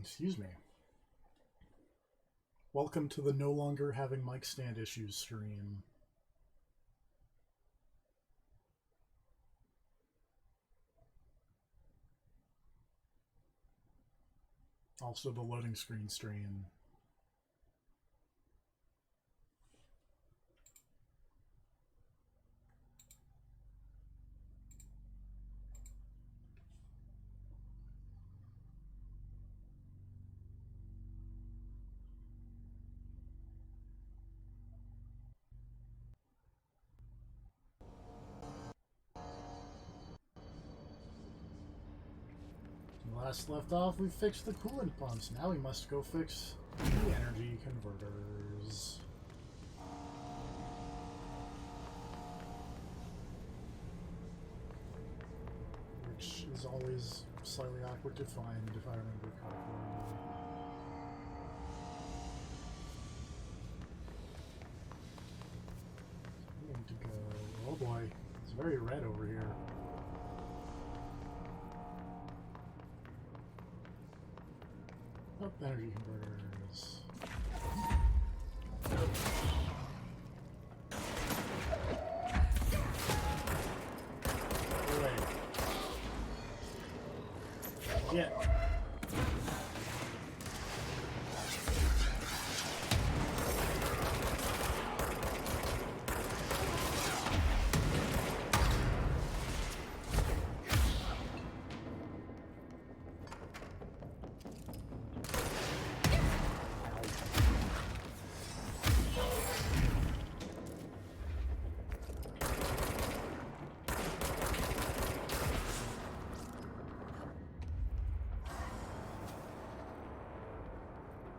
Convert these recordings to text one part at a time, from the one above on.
Excuse me. Welcome to the no longer having mic stand issues stream. Also the loading screen stream. Last left off, we fixed the coolant pumps. Now we must go fix the energy converters. Which is always slightly awkward to find, if I remember correctly. We need to go... Oh boy, it's very red over here. Up energy converters. Wait. Yeah.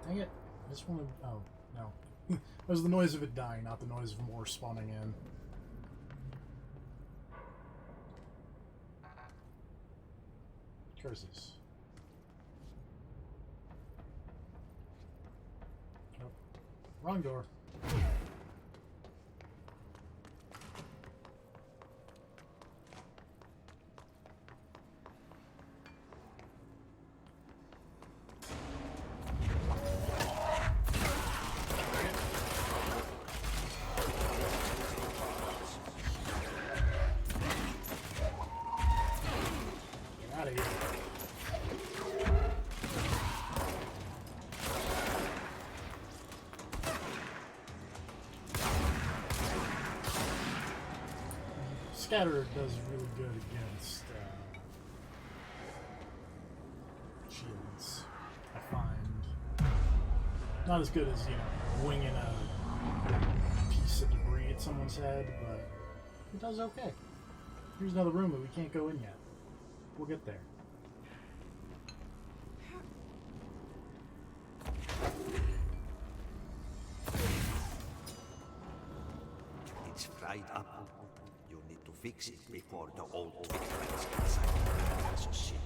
Dang it. I just wanted... Oh, no. That was the noise of it dying, not the noise of more spawning in. Curses. Oh. Wrong door. Scatter does really good against shields, I find. Not as good as, you know, winging a piece of debris at someone's head, but it does okay. Here's another room that we can't go in yet. We'll get there. It's fried up. You need to fix it before the old gets inside the associate.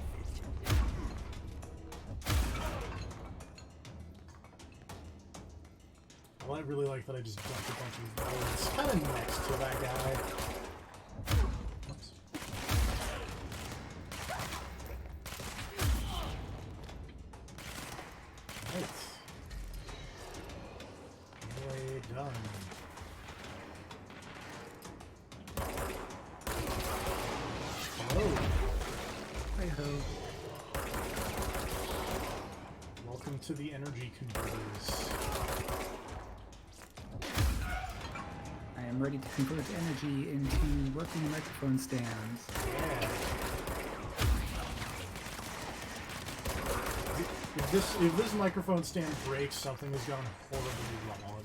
Well, I really like that I just jumped a bunch of bullets kind of next to that guy. Oops. Right. Way done. Hello. Hi-ho. Welcome to the energy converters. I am ready to convert energy into working microphone stands. Yeah. If this microphone stand breaks, something has gone horribly wrong.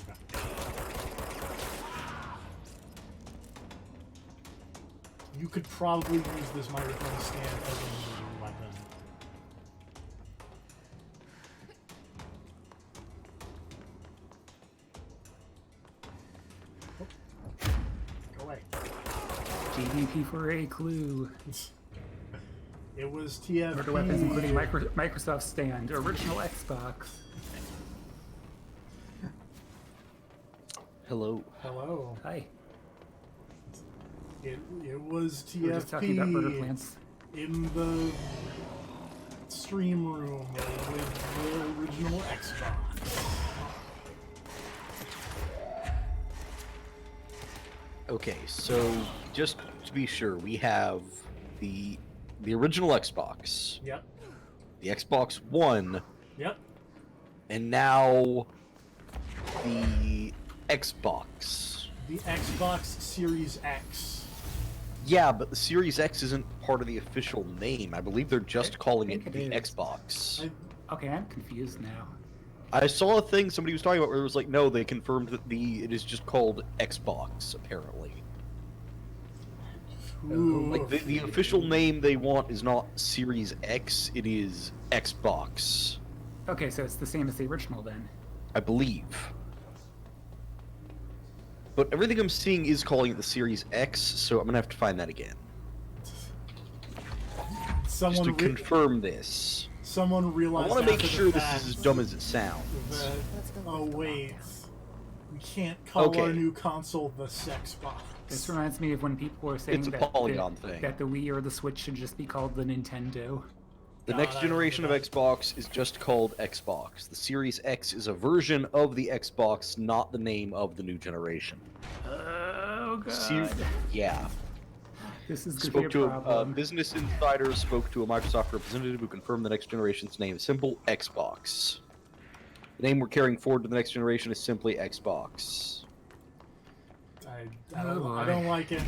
You could probably use this microphone stand as a murder weapon. Oh. Go away. GDP for a clue. It was TFP. Murder weapons including Microsoft Stand, original Xbox. Hello. Hello. Hi. It was TFP. We were just talking about murder plants. In the stream room with the original Xbox. Okay, so just to be sure, we have the original Xbox, Yep. the Xbox One, Yep. and now the Xbox. The Xbox Series X. Yeah, but the Series X isn't part of the official name. I believe they're just calling think it it the is. Xbox. Okay, I'm confused now. I saw a thing somebody was talking about where it was like, no, they confirmed that it is just called Xbox, apparently. Ooh. Like, the official name they want is not Series X, it is Xbox, Okay, so it's the same as the original then. I believe. But everything I'm seeing is calling it the Series X, so I'm gonna have to find that again. Just Someone to confirm this. someone I realized want to make after the sure this fact is as dumb as it sounds. that, Let's go oh look at the wait, box. we can't call our Okay. new console the Sex Box. This reminds me of when people were saying It's a that, Polygon thing. that the Wii or the Switch should just be called the Nintendo. The God, next I generation of remember Xbox is just called Xbox. The Series X is a version of the Xbox, not the name of the new generation. Oh god. Yeah. This is going to Spoke be a to a problem. Business Insider spoke to a Microsoft representative who confirmed the next generation's name is simple Xbox. The name we're carrying forward to the next generation is simply Xbox. I don't like it.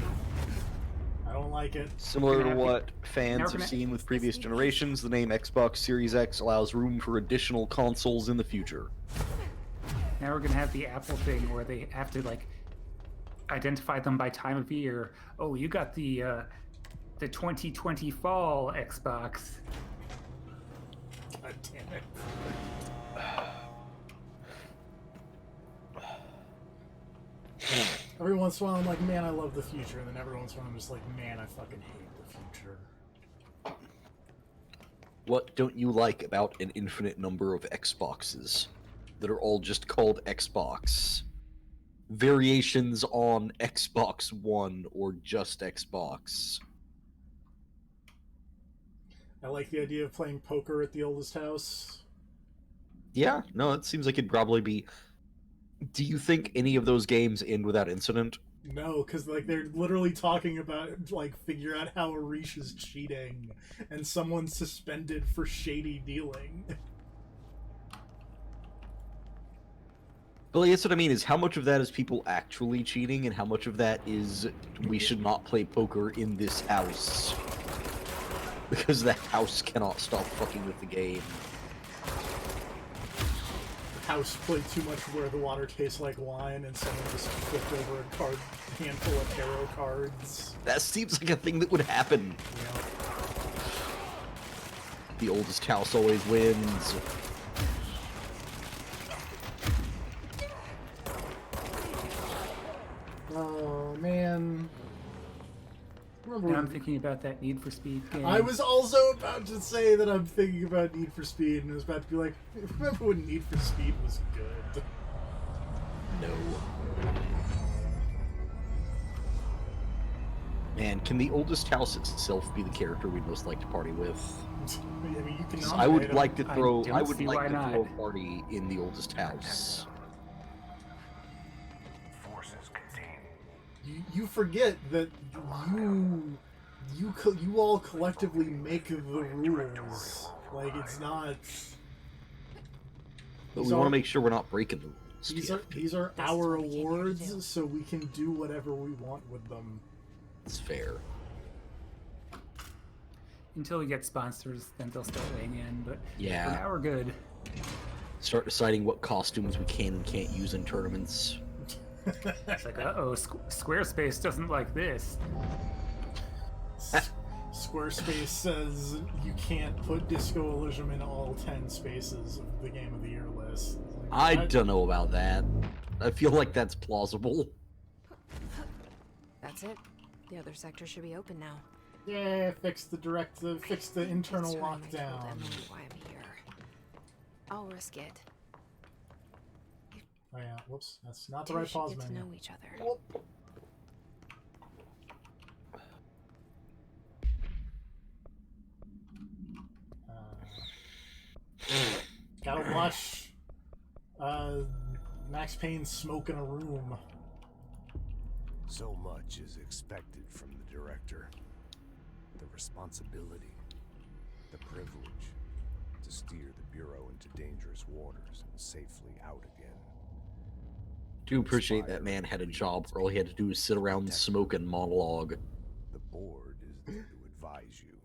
I don't like it. Similar Gonna to have to- what fans Now we're have gonna- seen with previous generations, the name Xbox Series X allows room for additional consoles in the future. Now we're gonna have the Apple thing where they have to like identify them by time of year. Oh, you got the 2020 fall Xbox. God damn it. Every once in a while, I'm like, man, I love the future. And then every once in a while, I'm just like, man, I fucking hate the future. What don't you like about an infinite number of Xboxes that are all just called Xbox? Variations on Xbox One or just Xbox. I like the idea of playing poker at the oldest house. Yeah, no, it seems like it'd probably be. Do you think any of those games end without incident? No, because like they're literally talking about like figure out how Arish is cheating, and someone's suspended for shady dealing. But I guess what I mean is how much of that is people actually cheating, and how much of that is we should not play poker in this house because the house cannot stop fucking with the game. House played too much Where the Water Tastes Like Wine, and someone just flipped over a handful of tarot cards. That seems like a thing that would happen. You know? The oldest house always wins. Oh man. Now I'm Remember, thinking about that Need for Speed game. I was also about to say that I'm thinking about Need for Speed, and I was about to be like, remember when Need for Speed was good? No. Man, can the oldest house itself be the character we'd most like to party with? I mean, you can 'Cause I would nominate like to I throw. don't I would see like why to not. throw a party in the oldest house. Forces contained. you forget that you all collectively make the rules. Like it's not. But These we want are- to make sure we're not breaking the rules. These Yeah, are these are This is our what we came here to awards, do. so we can do whatever we want with them. it's fair. Until we get sponsors, then they'll start weighing in. But Yeah. for now we're good. Start deciding what costumes we can and can't use in tournaments. It's like, uh-oh, Squarespace doesn't like this. Squarespace says you can't put Disco Elysium in all 10 spaces of the Game of the Year list. It's like, I what? don't know about that. I feel like that's plausible. That's it. The other sector should be open now. Yeah, fix the internal This time I told lockdown. Emily why I'm here. I'll risk it. Oh yeah, whoops, that's not the Two right should pause get to menu. know each other. Whoop. Max Payne smoke in a room. So much is expected from the director. The responsibility, the privilege to steer the Bureau into dangerous waters and safely out again. Do appreciate that man had a job where all he had to do was sit around and smoke and monologue. The board is there to advise you,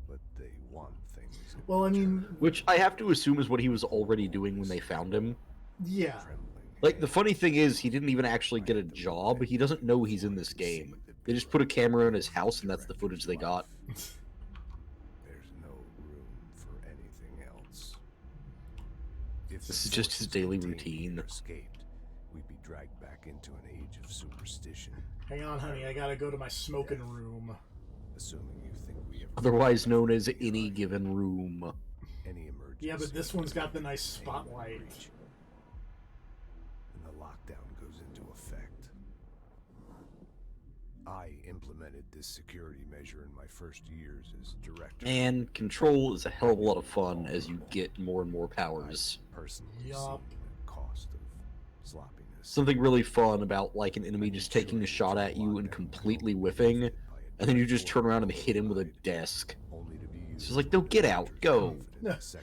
but they want things. in Well, I mean, return. Which I have to assume is what he was already doing when they found him. yeah. Trembling Like, the funny thing is, he didn't even actually get a job. He doesn't know he's in this game. They just put a camera in his house, and that's the footage they got. There's no room for anything else. If This the is just his forces daily detained routine. here escaped, we'd be dragged back into an age of superstition. Hang on, honey. I gotta go to my smoking room. Assuming you think we have Otherwise known as any given room. any emergency. Yeah, but this one's got the nice contained within spotlight. reach. And the lockdown goes into effect. I implemented this security measure in my first years as director. And Control is a hell of a lot of fun as you get more and more powers. Personally, Yup. seen the cost of sloppiness. Something really fun about, like, an enemy just taking a shot at you and completely whiffing, and then you just turn around and hit him with a desk. Only to be It's used just like, no, get out, go.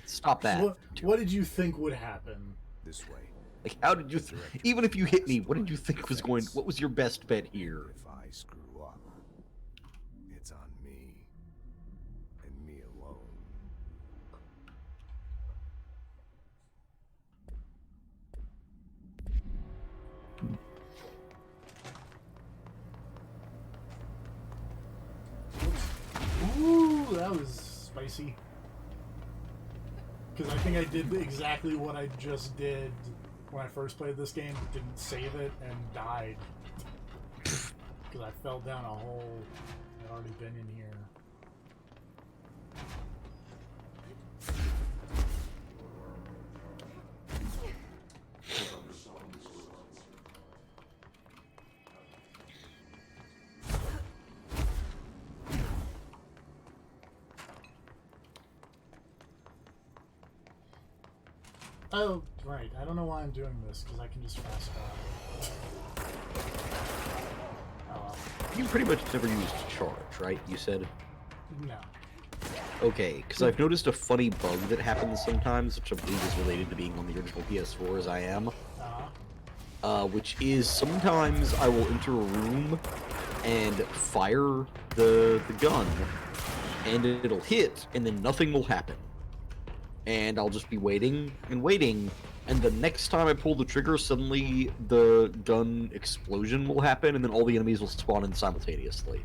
Stop that. What did you think would happen? this way. Like, how did you, even if you hit me, what did you think was going, what was your best bet here? If I screw up, it's on me and me alone. Ooh, that was spicy. Because I think I did exactly what I just did when I first played this game, but didn't save it and died. Because I fell down a hole. I'd already been in here. Oh, right. I don't know why I'm doing this, because I can just fast travel. Oh, You pretty much never used charge, right? You said? no. Okay, because I've noticed a funny bug that happens sometimes, which I believe is related to being on the original PS4 as I am. Which is sometimes I will enter a room and fire the gun, and it'll hit, and then nothing will happen. And I'll just be waiting and waiting, and the next time I pull the trigger, suddenly the gun explosion will happen, and then all the enemies will spawn in simultaneously.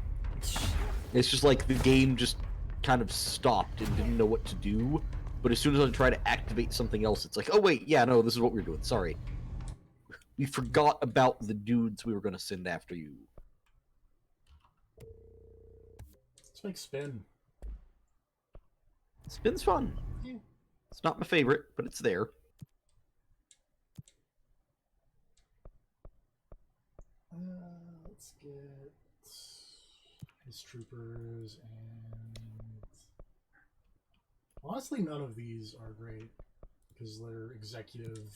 It's just like the game just kind of stopped and didn't know what to do, but as soon as I try to activate something else, it's like, oh wait, yeah, no, this is what we're doing, sorry. We forgot about the dudes we were going to send after you. Let's make spin. Spin's fun. Yeah. It's not my favorite, but it's there. Let's get his troopers and honestly, none of these are great because they're executive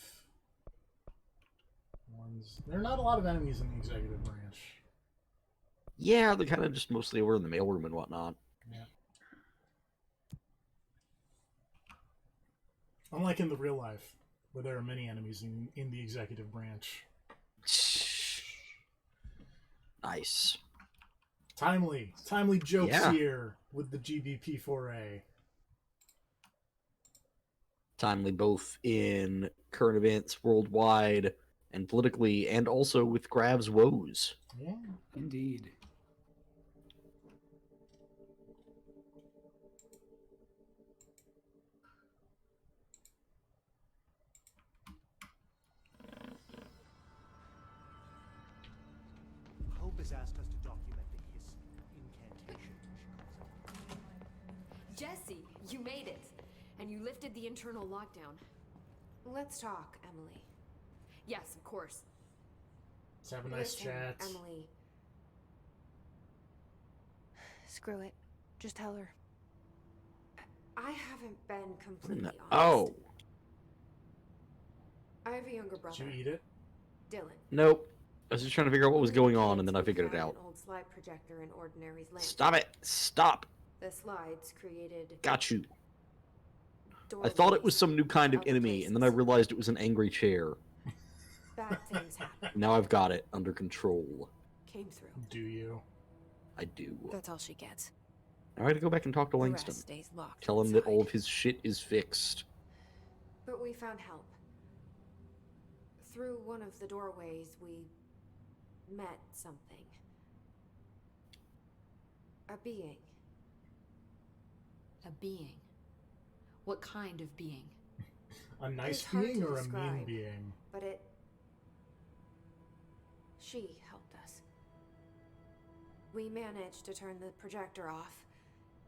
ones. There are not a lot of enemies in the executive branch. Yeah, they're kind of just mostly over in the mailroom and whatnot. Yeah. Unlike in the real life, where there are many enemies in the executive branch. Nice. Timely jokes Yeah. here with the GBP foray. Timely both in current events worldwide and politically, and also with Grav's woes. Yeah. Indeed. Hope has asked us to document the incantation, she calls it. Jesse, you made it. And you lifted the internal lockdown. Let's talk, Emily. Yes, of course. Let's have a nice Listen, chat. Emily. Screw it. Just tell her. I haven't been completely honest. Oh. I have a younger Did brother. you eat it? Dylan. Nope. I was just trying to figure out what was going on, and then I We figured it found out. An old slide projector in Ordinary's land. Stop it! Stop! The slides created Got you. I thought it was some new kind of enemy, and then I realized it was an angry chair. bad things happen. Now I've got it under control. Came through. Do you? I do. That's all she gets. Now I gotta go back and talk to The Langston. rest stays locked Tell him that inside. all of his shit is fixed. But we found help. Through one of the doorways, we met something. A being. A being. What kind of being? A nice It's hard being to or a mean describe. being? But she helped us. We managed to turn the projector off.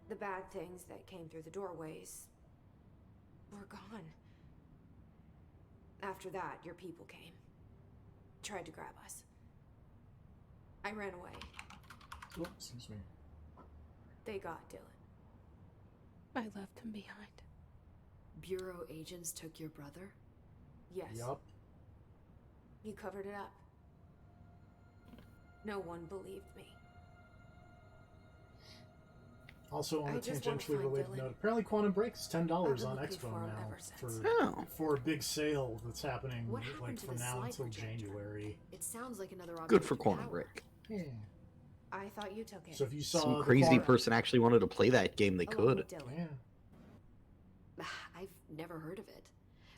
The bad things that came through the doorways were gone. After that, your people came. Tried to grab us. I ran away. Oh, excuse me. They got Dylan. I left him behind. Bureau agents took your brother? Yes. Yup. You covered it up. No one believed me. Also, on I a just wanna tangentially find related Dylan. note, apparently Quantum Break is $10 I've been on looking Expo for him now ever since. for a big sale that's happening What happened like to from the now slide until projector? January. It sounds like another object Good for of Quantum power. Break. Yeah. I thought you took it. So if you saw Some the crazy Quantum- person actually wanted to play that game, they Along could. with Dylan. Yeah. I've never heard of it.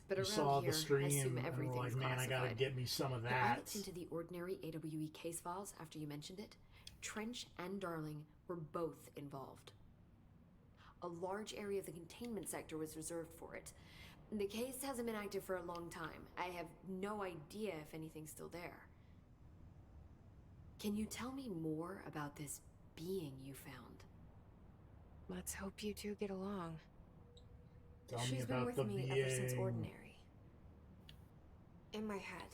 But You around saw here, the I stream assume and were everything's like, man, I gotta classified. get me some of When I that. looked into the ordinary AWE case files after you mentioned it, Trench and Darling were both involved. A large area of the containment sector was reserved for it. The case hasn't been active for a long time. I have no idea if anything's still there. Can you tell me more about this being you found? Let's hope you two get along. Tell me She's been about with the me ever since being. Ordinary. In my head.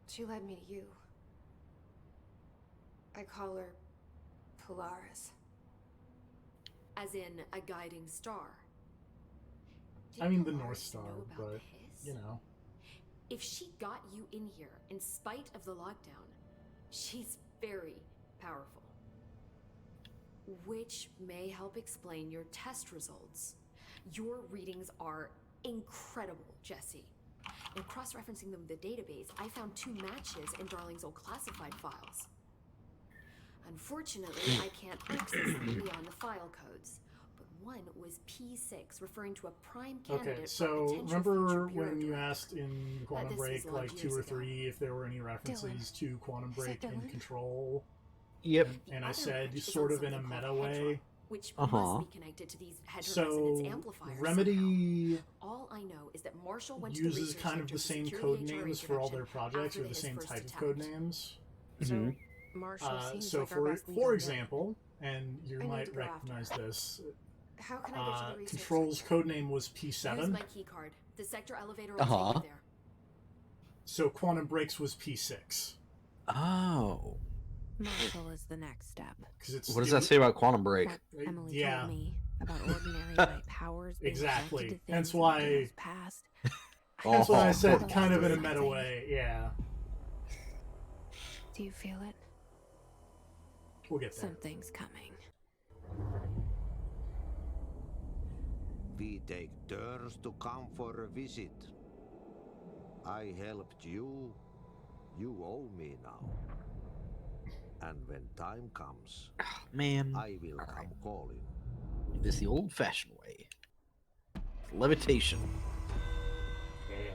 She led me to you. I call her Polaris. As in a guiding star. Did I mean the Polaris North Star, know about but the hiss? you know. If she got you in here in spite of the lockdown, she's very powerful. Which may help explain your test results. Your readings are incredible, Jesse. In cross-referencing them with the database, I found 2 matches in Darling's old classified files. Unfortunately, I can't access them beyond the file codes. But one was P6, referring to a prime candidate Okay, for so potential remember future bureau when you director. asked in Quantum this Break was a lot like of 2 or years ago. 3 if there were any references to Quantum Is that Break and Dylan? Control? Yep. And I Other said match is sort on of in a something meta called way. Hedron, which Uh-huh. must be connected to these Hedron So resonance amplifiers somehow. Remedy All I know is that Marshall went to the uses research kind of center the for same security code HRA names for all their production projects, after or the his same first type of attempt. code names. So, Marshall seems So like our best lead for on example, and you I need might to go after recognize this, How can I get to the research Control's center? code name was Here's P7, my key card. The sector elevator will Uh-huh. take you there. so Quantum Breaks was P6. Oh. Marshall is the next step. Because it's What does that say about Quantum Break? What Emily yeah. told me about ordinary light powers being Exactly. connected to Hence things in why- Dino's past. That's why I Oh. said kind of in a Something. meta way, yeah. Do you feel it? We'll get there. Something's coming. We take turns to come for a visit. I helped you. You owe me now. And when time comes, Man. I will come Alright. calling. Do this the old-fashioned way. Levitation. Yeah.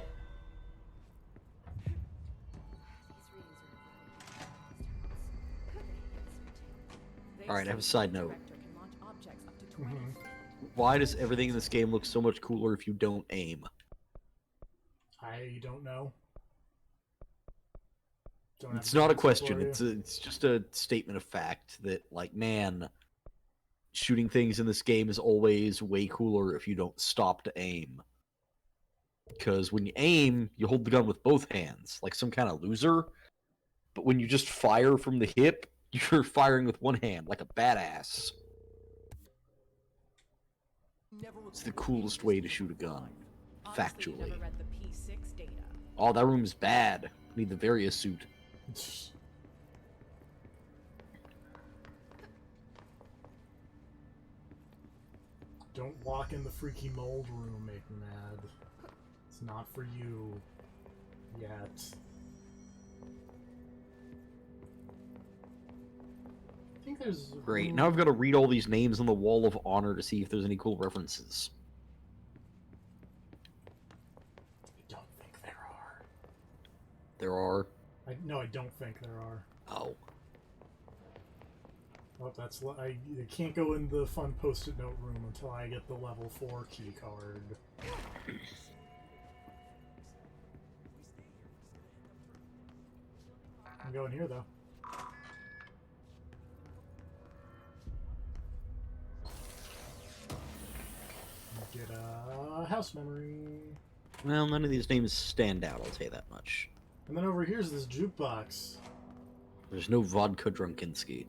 Alright, I have a side note. Mhm. Why does everything in this game look so much cooler if you don't aim? I don't know. Don't have It's the not a answer question. for you. It's just a statement of fact that, like, man, shooting things in this game is always way cooler if you don't stop to aim. Because when you aim, you hold the gun with both hands, like some kind of loser. But when you just fire from the hip, you're firing with one hand, like a badass. It's the coolest way to shoot a gun, Honestly, you factually. never read the P6 data. Oh, that room's bad. Need the Varia suit. Don't walk in the freaky mold room, make me mad. It's not for you. Yet. I think there's... Great. Now I've got to read all these names on the Wall of Honor to see if there's any cool references. I don't think there are. There are. No, I don't think there are. Oh. Oh, that's... I can't go in the fun post-it note room until I get the level 4 key card. I'm going here, though. Get a house memory. Well, none of these names stand out, I'll tell you that much. And then over here's this jukebox. There's no vodka Drunkinski.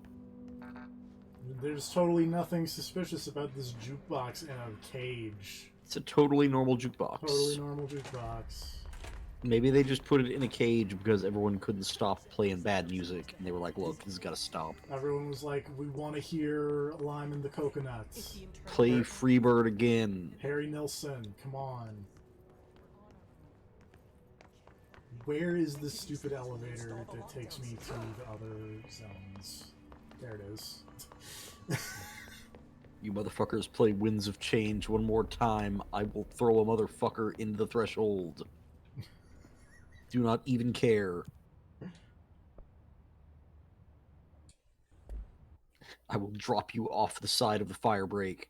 There's totally nothing suspicious about this jukebox in a cage. It's a totally normal jukebox. Totally normal jukebox. Maybe they just put it in a cage because everyone couldn't stop playing bad music, and they were like, look, this has got to stop. Everyone was like, we want to hear Lime and the Coconuts. Play Freebird again. Harry Nilsson, come on. Where is the stupid elevator that takes me to the other zones? There it is. You motherfuckers play Winds of Change one more time, I will throw a motherfucker into the threshold. Do not even care. I will drop you off the side of the fire break.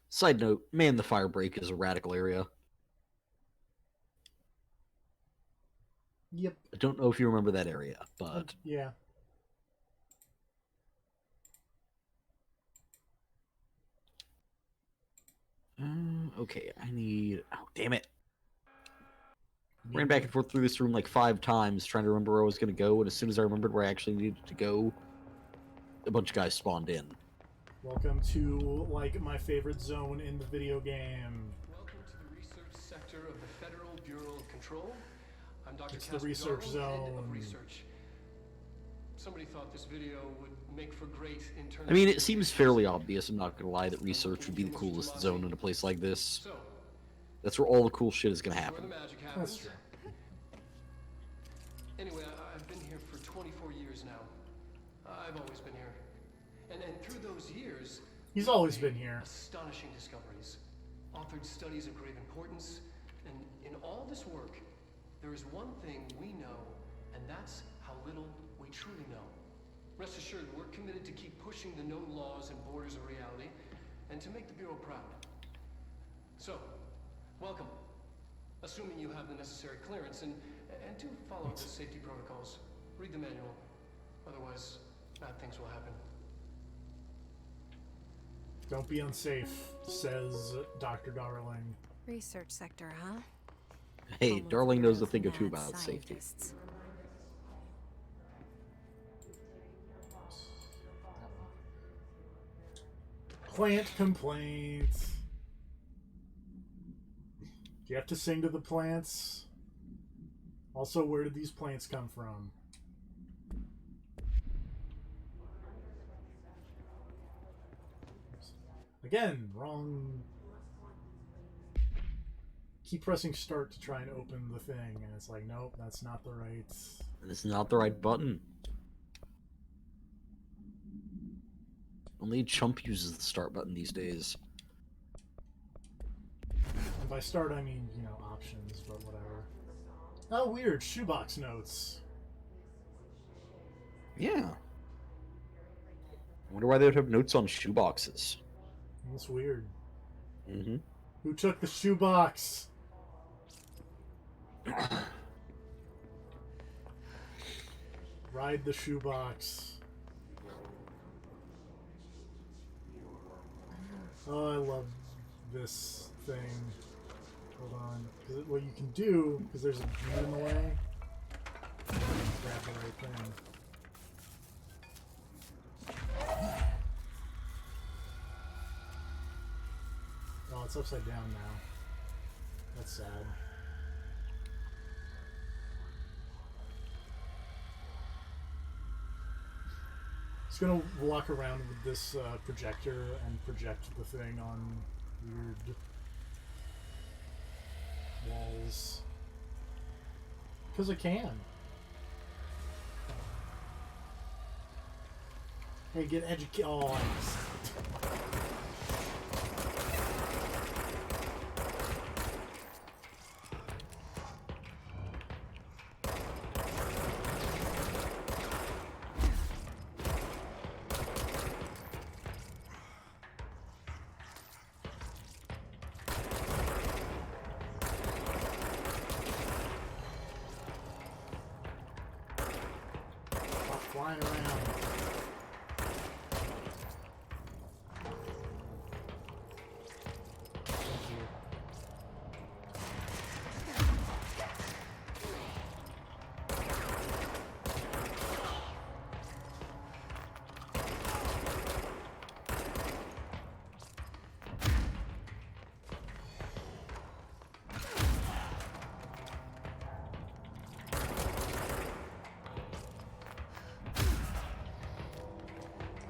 Side note, man, the fire break is a radical area. Yep. I don't know if you remember that area, but... Yeah. Okay, I need... Oh, damn it. Ran back and forth through this room like 5 times trying to remember where I was going to go, and as soon as I remembered where I actually needed to go, a bunch of guys spawned in. Welcome to, like, my favorite zone in the video game. Welcome to the research sector of the Federal Bureau of Control. I'm Dr. It's the Casper research Darwin, head zone. of research. Somebody thought this video would make for great internal... I mean, it seems fairly obvious, I'm not going to lie, that research would be the coolest zone in a place like this. So, That's where all the cool shit is going to where the happen. magic happens. That's true. Anyway, I've been here for 24 years now. I've always been here. And through those years... He's always been here. Astonishing discoveries. Authored studies of great importance. And in all this work, there is one thing we know, and that's how little we truly know. Rest assured, we're committed to keep pushing the known laws and borders of reality, and to make the Bureau proud. So, welcome. Assuming you have the necessary clearance, and do follow the safety protocols. Read the manual. Otherwise, bad things will happen. Don't be unsafe, says Dr. Darling. Research sector, huh? Hey, Home of Darling knows a world's thing or two mad about safety. scientists. Plant complaints. Do you have to sing to the plants? Also, where did these plants come from? Again, wrong. Keep pressing start to try and open the thing, and it's like, nope, that's not the right... It's not the right button. Only a chump uses the start button these days. And by start, I mean, you know, options, but whatever. Oh, weird. Shoebox notes. Yeah. I wonder why they would have notes on shoeboxes. That's weird. Mm-hmm. Who took the shoebox? Ride the shoebox. Oh, I love this thing. Hold on. 'Cause what you can do, because there's a view in the way, Grab the right thing. Oh, it's upside down now. That's sad. Just gonna walk around with this projector and project the thing on weird walls. Because I can. Hey, get educated. Oh, I missed. Flying around. Thank you.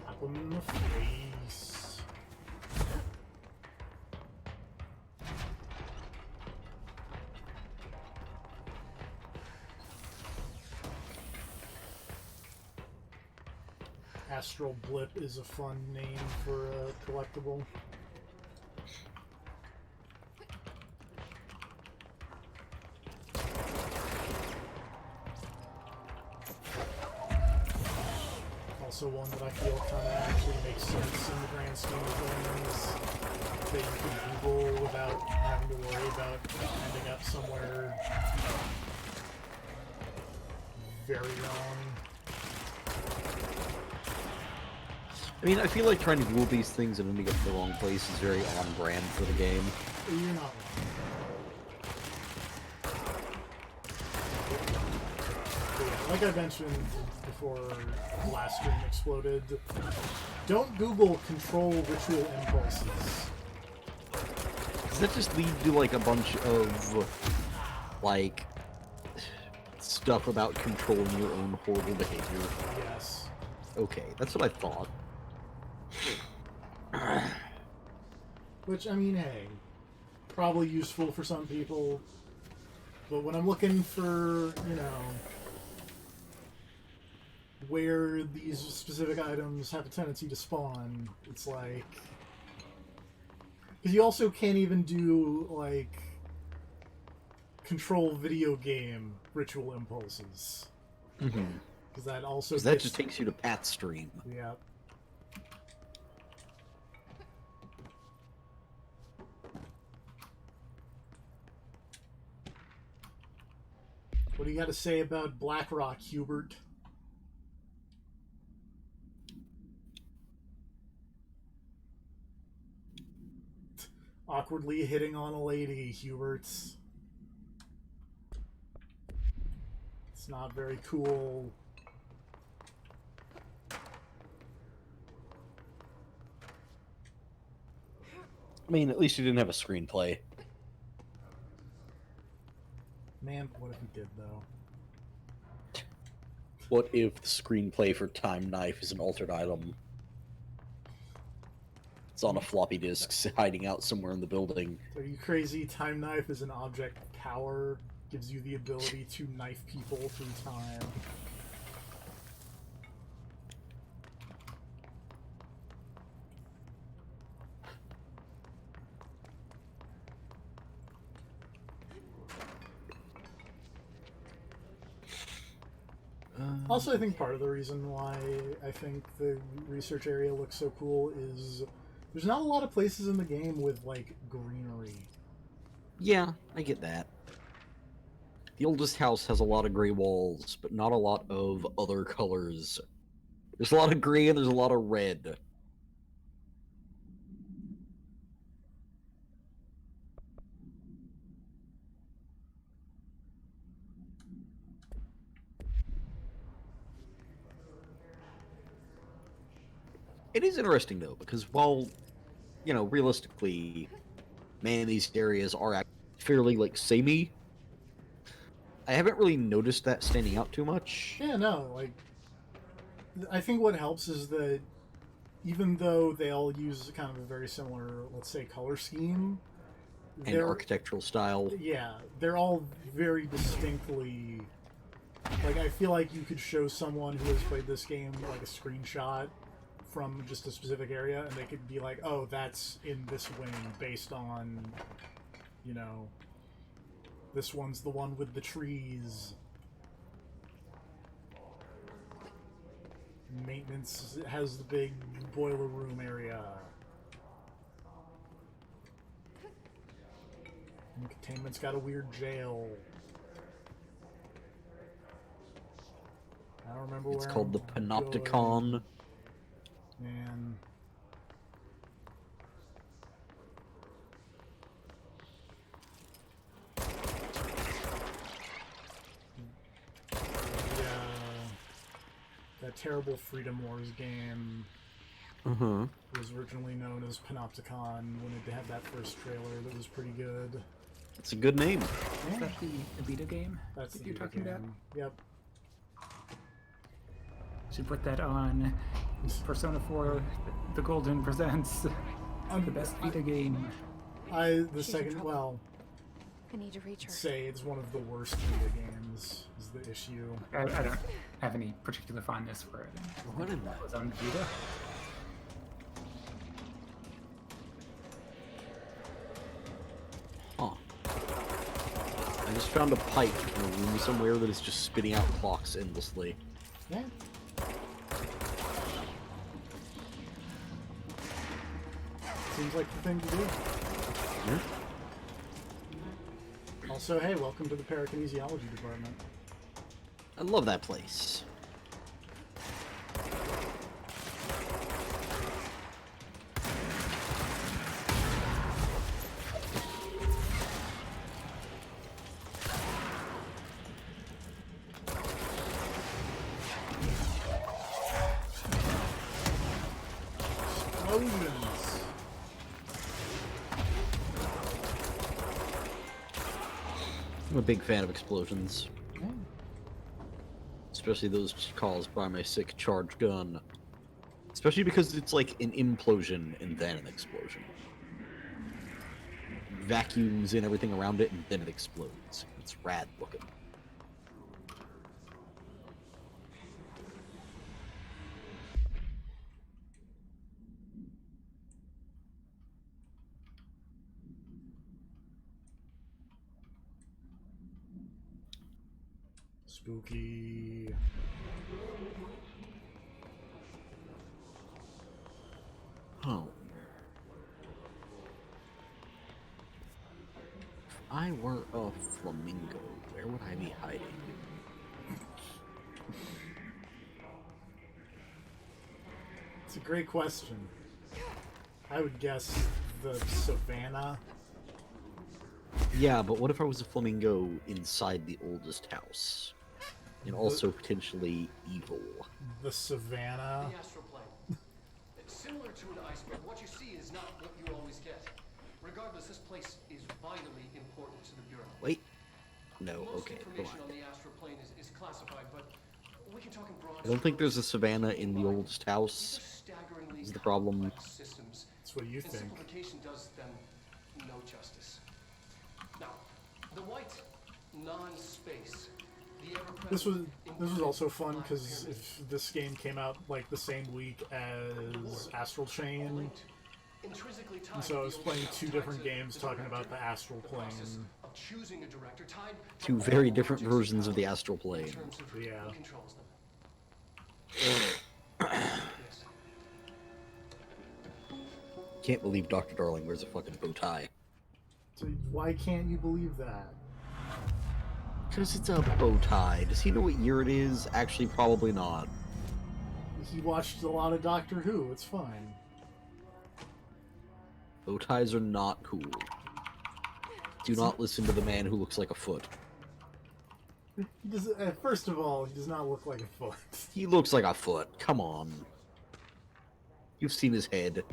Tap him in the face. Astral Blip is a fun name for a collectible. Also one that I feel kind of actually makes sense in the grand scheme of things, that you can Google without having to worry about ending up somewhere very wrong. I mean, I feel like trying to Google these things and ending up in the wrong place is very on brand for the game. You're not wrong. But yeah, like I mentioned before the last stream exploded, don't Google control ritual impulses. Does that just lead to like a bunch of like stuff about controlling your own horrible behavior? Yes. Okay, that's what I thought. Which, I mean, hey, probably useful for some people, but when I'm looking for, you know, where these specific items have a tendency to spawn, it's like... Because you also can't even do, like, control video game ritual impulses. Mm-hmm. Because that also Because that just takes you to Pat Stream. Yeah. What do you got to say about Blackrock, Hubert? Awkwardly hitting on a lady, Hubert. It's not very cool. I mean, at least you didn't have a screenplay. Man, what if he did, though? What if the screenplay for Time Knife is an altered item? It's on a floppy disk hiding out somewhere in the building. Are you crazy? Time Knife is an object of power. Gives you the ability to knife people through time. Also, I think part of the reason why I think the research area looks so cool is there's not a lot of places in the game with, like, greenery. Yeah, I get that. The oldest house has a lot of gray walls, but not a lot of other colors. There's a lot of gray and there's a lot of red. It is interesting though, because while, you know, realistically, many of these areas are fairly like samey, I haven't really noticed that standing out too much. Yeah, no, like, I think what helps is that even though they all use kind of a very similar, let's say, color scheme, And architectural style. yeah, they're all very distinctly. Like, I feel like you could show someone who has played this game like a screenshot from just a specific area, and they could be like, "Oh, that's in this wing based on, you know, this one's the one with the trees." Maintenance has the big boiler room area. And containment's got a weird jail. I don't remember It's where called the I'm Panopticon. going. Man. Yeah. That terrible Freedom Wars game was originally known as Panopticon when it had that first trailer that was pretty good. It's a good name. Is that the Vita game That's that the you're Vita talking about? game. Yep. Should put that on Persona 4, The Golden Presents, the best Vita game. The She's in second, trouble. well, I need to reach her. say it's one of the worst Vita games is the issue. I don't have any particular fondness for it. What in It was on Vita. Huh. I just found a pipe in a room somewhere that is just spitting out clocks endlessly. Yeah. Seems like the thing to do. Also, hey, welcome to the parakinesiology department. I love that place. Explosions. I'm a big fan of explosions. Especially those caused by my sick charge gun. Especially because it's like an implosion and then an explosion. Vacuums in everything around it and then it explodes. It's rad looking. Spooky. Oh. If I were a flamingo, where would I be hiding? It's a great question. I would guess the savannah. Yeah, but what if I was a flamingo inside the oldest house? And also potentially evil. The savannah. The astral plane. It's similar to an iceberg. What you see is not what you always get. Regardless, this place is vitally important to the Bureau. Wait. No, Most okay, come information on. on the astral plane is classified, but we can talk in broad I don't think strokes. there's a savannah in the oldest These house. are staggeringly Is the problem. complex systems, That's what you and think. simplification does them no justice. Now, the white non-space, the ever-present This was also fun black because pyramid, if this game came out like the same week as Astral Chain, linked, intrinsically tied and to so I the was old playing house, two tied different to games the talking director, about the Astral the process Plane. of choosing a director tied to Two all very different objects versions of the power astral in plane. terms of Yeah. who controls them. Yes. Can't believe Dr. Darling wears a fucking bow tie. So why can't you believe that? Because it's a bow tie. Does he know what year it is? Actually, probably not. He watched a lot of Doctor Who. It's fine. Bow ties are not cool. Do not listen to the man who looks like a foot. He does, first of all, he does not look like a foot. He looks like a foot. Come on. You've seen his head.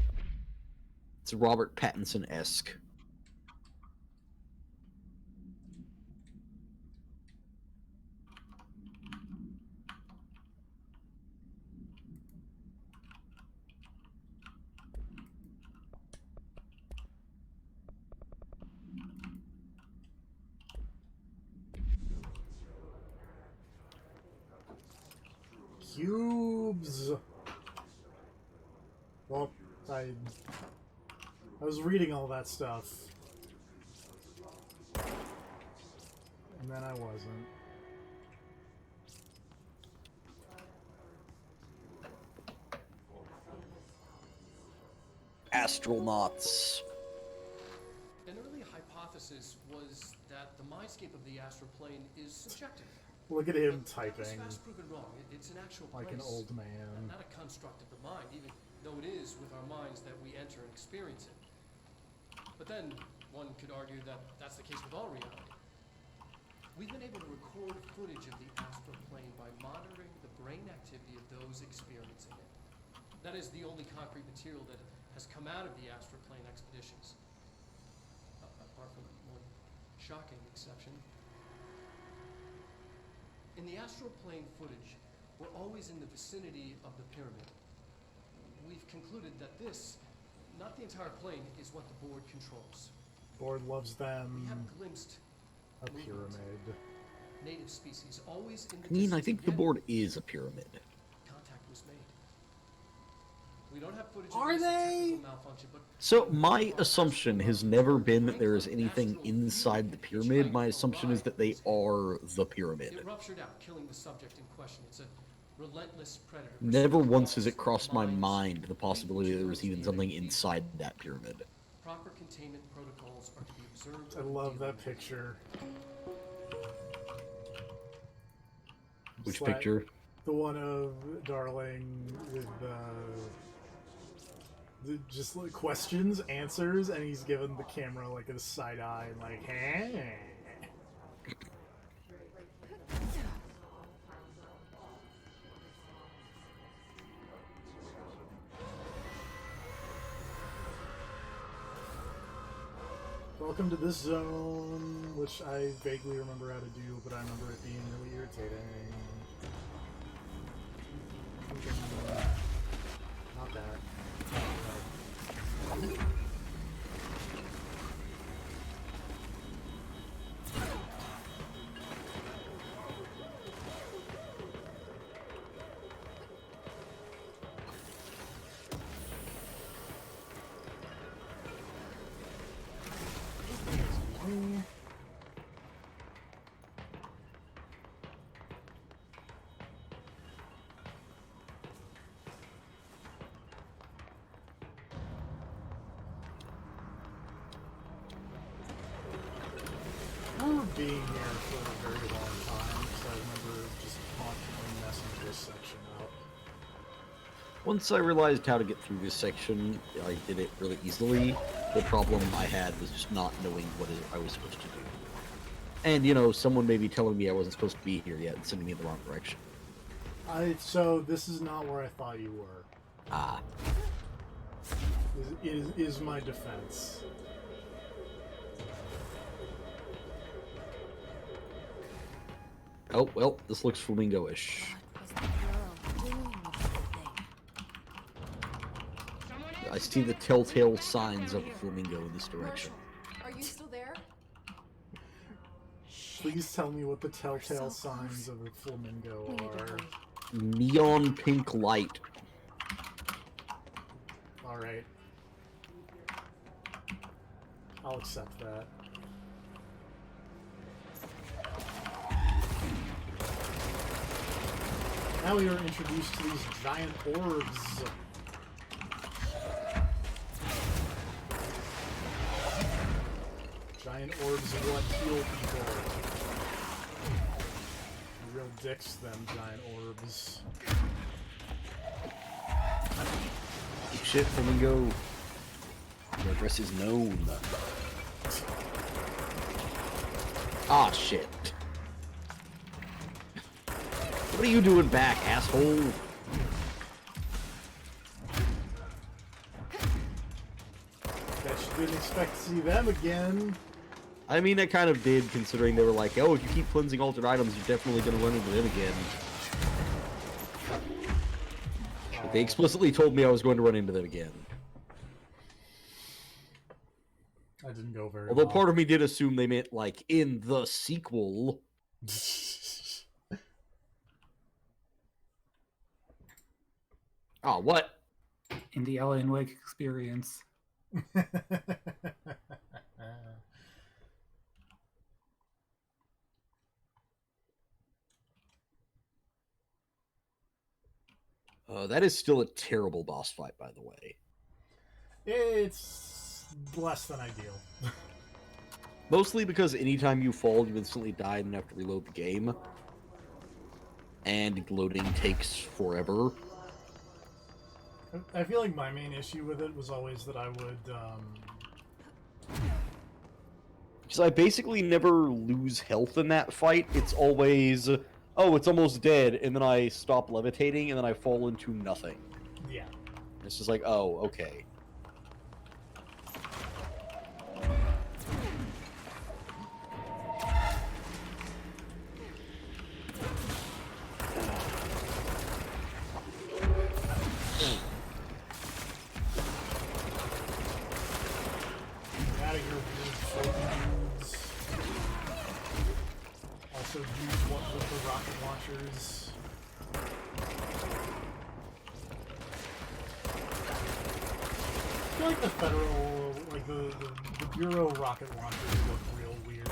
It's Robert Pattinson-esque. Cubes. Well, I was reading all that stuff, and then I wasn't. Astronauts. An early hypothesis was that the mindscape of the astral plane is subjective. Look at him But that typing was fast proven wrong. It's an actual like an place, old man. not a construct of the mind, even though it is with our minds that we enter and experience it. But then, one could argue that that's the case with all reality. We've been able to record footage of the astral plane by monitoring the brain activity of those experiencing it. That is the only concrete material that has come out of the astral plane expeditions. Apart from one shocking exception. In the astral plane footage, we're always in the vicinity of the pyramid. We've concluded that this, not the entire plane, is what the board controls. Board loves We them. have glimpsed A movement. pyramid. Native species always in the I mean, I distance think the again. board is a pyramid. Contact was made. We don't have footage Are of this they? technical malfunction, but So my assumption has never been that there is anything inside the pyramid. My assumption is that they are the pyramid. it ruptured out, killing the subject in question. It's a relentless predator. Never once has it crossed my mind the possibility that there was even something inside that pyramid. Proper containment protocols are to be observed. I love that picture. Which It's like picture? the one of Darling with just like questions, answers, and he's giving the camera like a side eye and like, hey. Welcome to this zone, which I vaguely remember how to do, but I remember it being really irritating. Not that. I remember being here for a very long time, so I remember just constantly messing this section up. Once I realized how to get through this section, I did it really easily. The problem I had was just not knowing what I was supposed to do. And, you know, someone may be telling me I wasn't supposed to be here yet and sending me in the wrong direction. So this is not where I thought you were. Ah. Is my defense. Oh, well, this looks flamingo-ish. What was the Bureau doing with that thing? I see the telltale signs of a flamingo in this direction. Are you still there? Please tell me what the telltale so signs of a flamingo We need to are. hurry. Neon pink light. Alright. I'll accept that. Now we are introduced to these giant orbs. Giant orbs of what heal people. Real dicks, them giant orbs. Shit, flamingo. Your address is known. Ah, shit. What are you doing back, asshole? Bet you didn't expect to see them again. I mean, I kind of did, considering they were like, oh, if you keep cleansing altered items, you're definitely going to run into them again. But they explicitly told me I was going to run into them again. That didn't go very Although well. part of me did assume they meant, like, in the sequel. Oh, what? In the Alan Wake experience. That is still a terrible boss fight, by the way. It's less than ideal. Mostly because anytime you fall, you instantly die and have to reload the game. And loading takes forever. I feel like my main issue with it was always that I would, Because I basically never lose health in that fight. It's always, oh, it's almost dead, and then I stop levitating, and then I fall into nothing. Yeah. It's just like, oh, okay. Out of your weird dudes. Also use what with the rocket launchers. I feel like the federal, like the Bureau rocket launchers look real weird.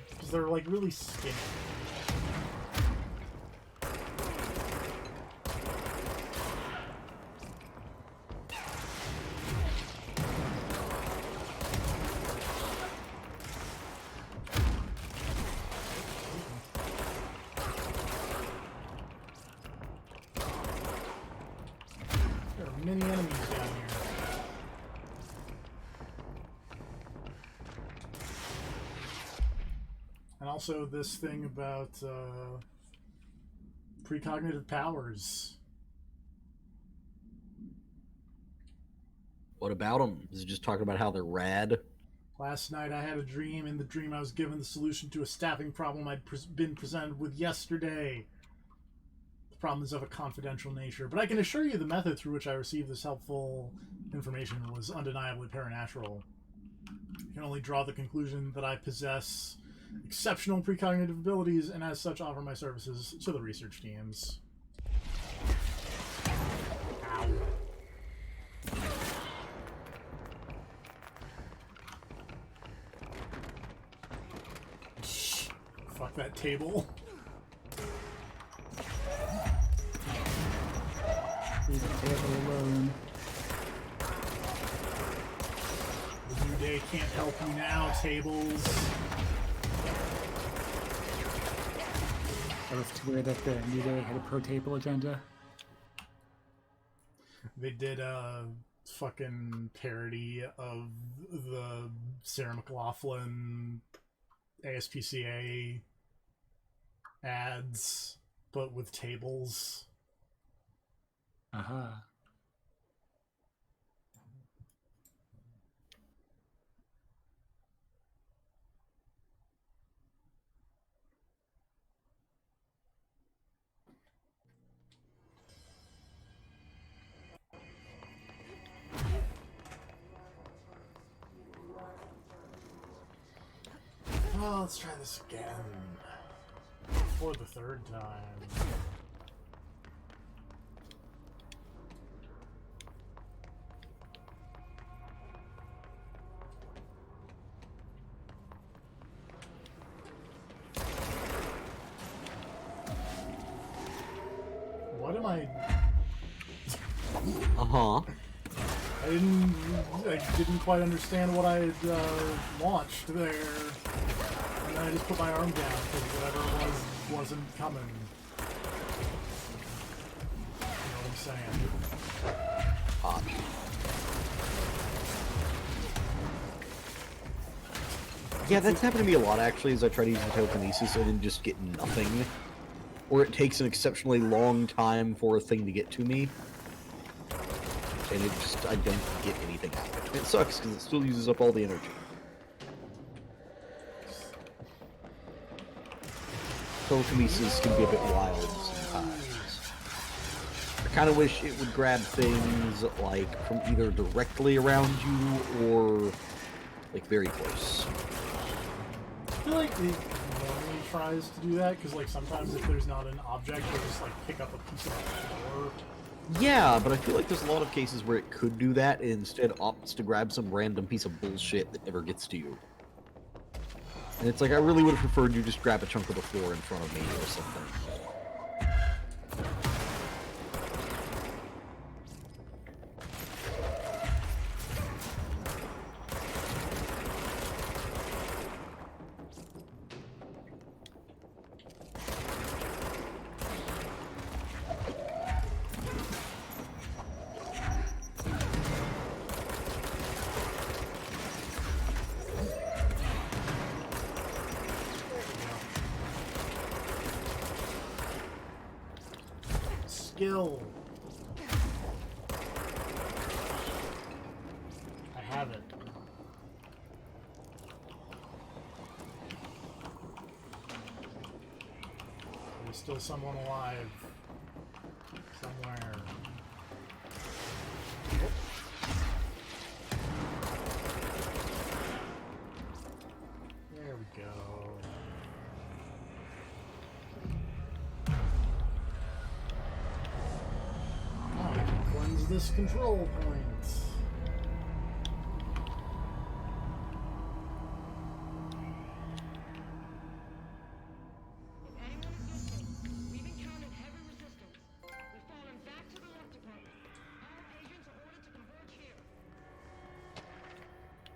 Because they're like really skinny. There are many enemies down here. And also this thing about precognitive powers. What about them? Is it just talking about how they're rad? Last night I had a dream. In the dream I was given the solution to a staffing problem I'd been presented with yesterday. The problem is of a confidential nature, but I can assure you the method through which I received this helpful information was undeniably paranatural. I can only draw the conclusion that I possess exceptional precognitive abilities, and as such offer my services to the research teams. Ow. Fuck that table. Leave the table alone. The New Day can't help you now, tables. I was too aware that the New Day had a pro-table agenda. They did a fucking parody of the Sarah McLachlan ASPCA ads, but with tables. Aha. Well, let's try this again. For the third time. What am I... Uh-huh. I didn't quite understand what I had launched there. And then I just put my arm down because whatever it was wasn't coming. You know what I'm saying? Hot. Yeah, that's happened to me a lot, actually, as I try to use the telekinesis and then just get nothing. Or it takes an exceptionally long time for a thing to get to me. And it just, I don't get anything out of it. It sucks because it still uses up all the energy. Telekinesis can be a bit wild sometimes. I kind of wish it would grab things like from either directly around you or like very close. I feel like it normally tries to do that because, like, sometimes if there's not an object, you'll just like pick up a piece of the floor. Yeah, but I feel like there's a lot of cases where it could do that and instead opts to grab some random piece of bullshit that never gets to you. And it's like, I really would have preferred you just grab a chunk of the floor in front of me or something. Skill. I have it. There's still someone alive. Somewhere. There we go. Cleanse this control point. If anyone is listening, we've encountered heavy resistance. We've fallen back to the left department. All agents are ordered to converge here.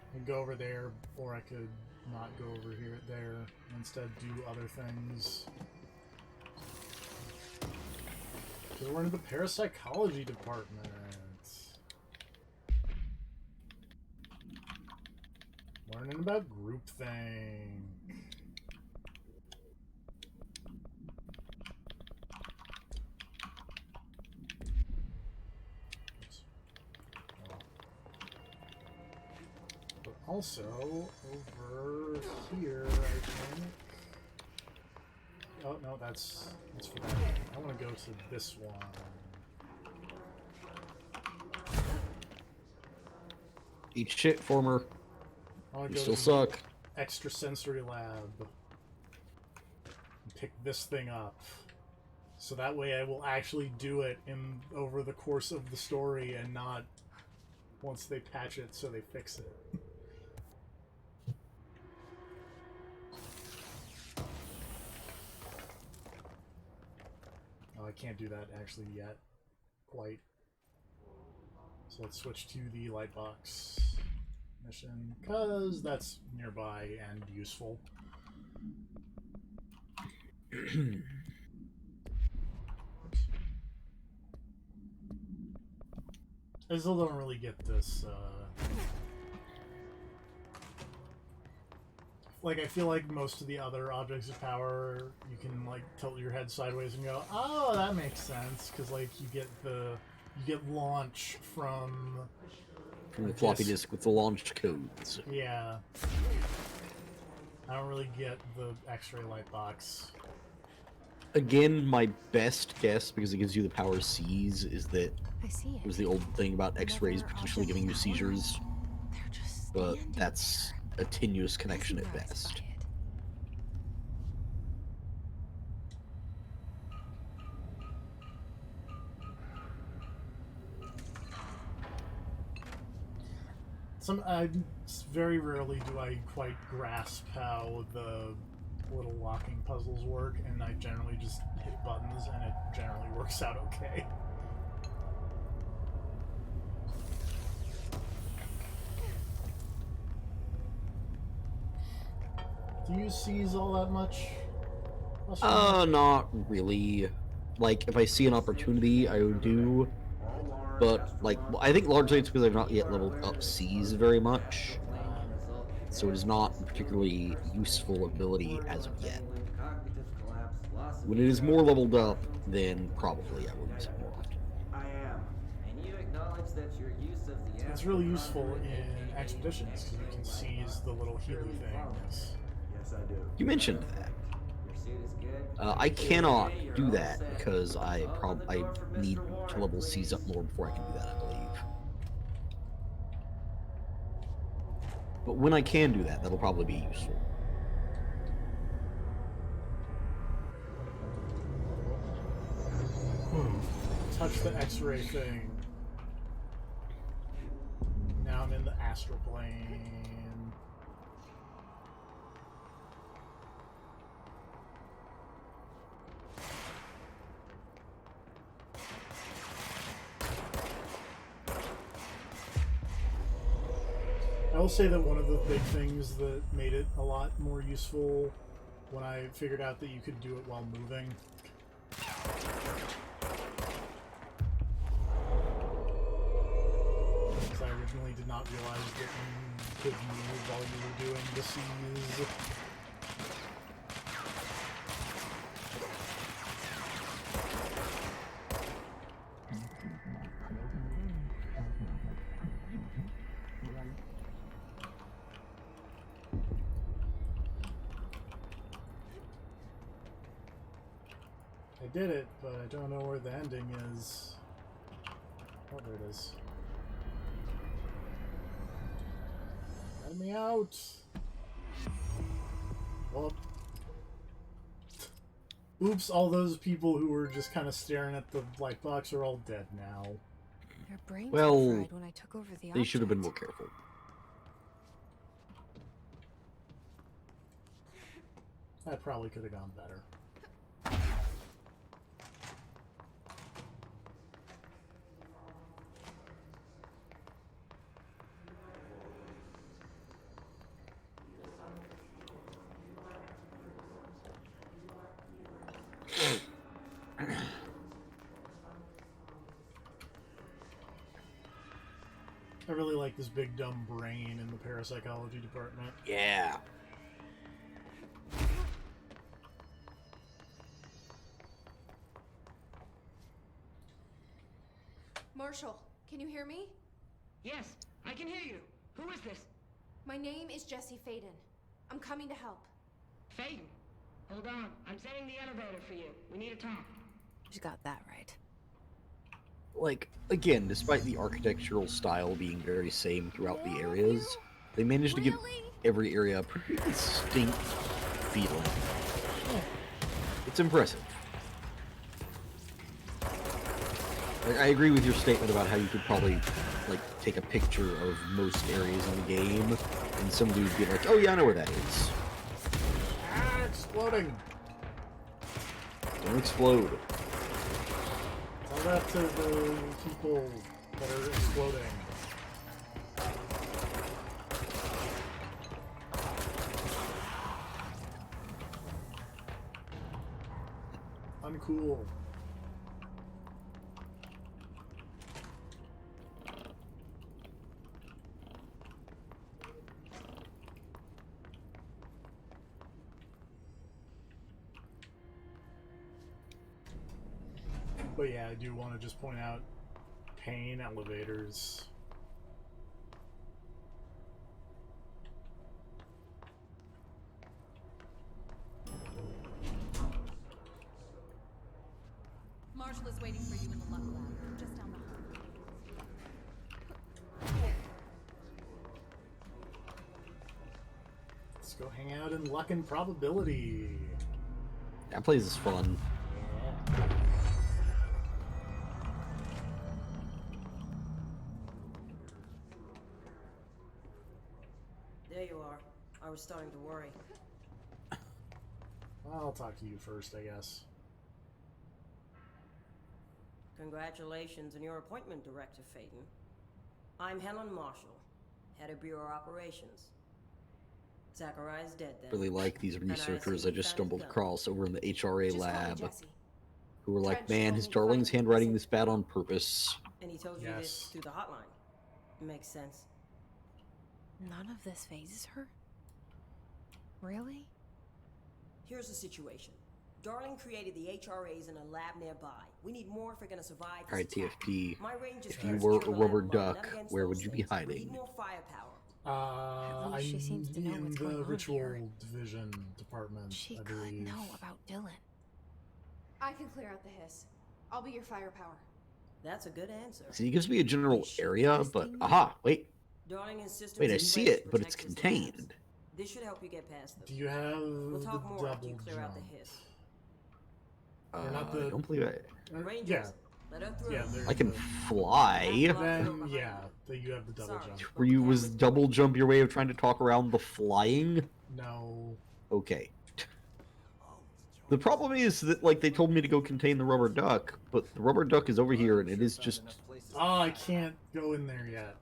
I could go over there, or I could not go over here, there, and instead do other things. So we're in the parapsychology department. Learning about groupthink. But also over here, I think. Oh no, that's for that. I want to go to this one. Eat shit, former. I want You to still go to suck. the extrasensory lab and pick this thing up. So that way I will actually do it over the course of the story and not once they patch it so they fix it. Oh, I can't do that actually yet. Quite. So let's switch to the Lightbox mission, because that's nearby and useful. I still don't really get this, like, I feel like most of the other objects of power, you can, like, tilt your head sideways and go, oh, that makes sense, because, like, you get launch from the floppy disk with the launch codes. Yeah. I don't really get the X-ray light box. Again, my best guess, because it gives you the power C's, is that I see it was the old thing about X-rays potentially giving you seizures, but that's a tenuous connection at best. Very rarely do I quite grasp how the little locking puzzles work, and I generally just hit buttons, and it generally works out okay. Do you seize all that much? Not really. Like, if I see an opportunity, I would do. But, like, I think largely it's because I've not yet leveled up C's very much. So it is not a particularly useful ability as of yet. When it is more leveled up, then probably I will use it more often. I am, and you looks that your use of the It's really useful in expeditions because you can seize the little healer things. Yes, I do. You mentioned that. Your suit is good. I cannot do that because I need to level C's up more before I can do that, I believe. But when I can do that, that'll probably be useful. Touch the X-ray thing. Now I'm in the astral plane. I will say that one of the big things that made it a lot more useful when I figured out that you could do it while moving. Because I originally did not realize that you could move while you were doing the scenes. I did it, but I don't know where the ending is. Oh, there it is. Let me out! Oh. Oops, all those people who were just kind of staring at the light box are all dead now. Their brains Well, were fried when I took over the they should have been more object. careful. That probably could have gone better. I really like this big dumb brain in the parapsychology department. Yeah. Marshall, can you hear me? Yes, I can hear you. Who is this? My name is Jesse Faden. I'm coming to help. Faden. Hold on. I'm setting the elevator for you. We need to talk. You got that right. Like, again, despite the architectural style being very same throughout the areas, they managed to give every area a pretty distinct feeling. It's impressive. Like, I agree with your statement about how you could probably, like, take a picture of most areas in the game, and somebody would be like, oh yeah, I know where that is. Ah, exploding! Don't explode. Tell that to the people that are exploding. Uncool. But yeah, I do want to just point out pain elevators. Marshall is waiting for you in the luck lab, just down the hall. Let's go hang out in Luck and Probability. That place is fun. Yeah. There you are. I was starting to worry. I'll talk to you first, I guess. Congratulations on your appointment, Director Faden. I'm Helen Marshall, head of Bureau Operations. Zachariah's dead then. Really like these And I researchers see I you just found stumbled his gun. across over in the HRA Just call me lab, Jesse. who were like, Trench man, told his me to darling's find you handwriting missing. this bad on purpose. And he told you this Yes. through the hotline. Makes sense. None of this phases her? Really? Here's the situation. Darling created the HRAs in a lab nearby. We need more if we're gonna survive this Alright, attack. TFP. My Rangers If you can't were steer a the lab rubber alone, duck, not against where those would you be things. We need hiding? more firepower. I'm least she seems to know in what's the going on ritual here. division department. She I could believe. know about Dylan. I can clear out the hiss. I'll be your firepower. That's a good answer. See, he gives me a general area, but aha, wait. Darling and systems Wait, I in see place it, but it's protects us labs. contained. This should help you get past them. Do you have We'll the talk more after you double clear out jump? the hiss. Or not I the- don't believe it. Rangers, Yeah. let her through. Yeah, there's I can the- fly. Then yeah, you have the double Sorry. jump. Were you was double jump your way of trying to talk around the flying? No. Okay. The problem is that like they told me to go contain the rubber duck, but the rubber duck is over here and it is just Oh, I can't go in there yet.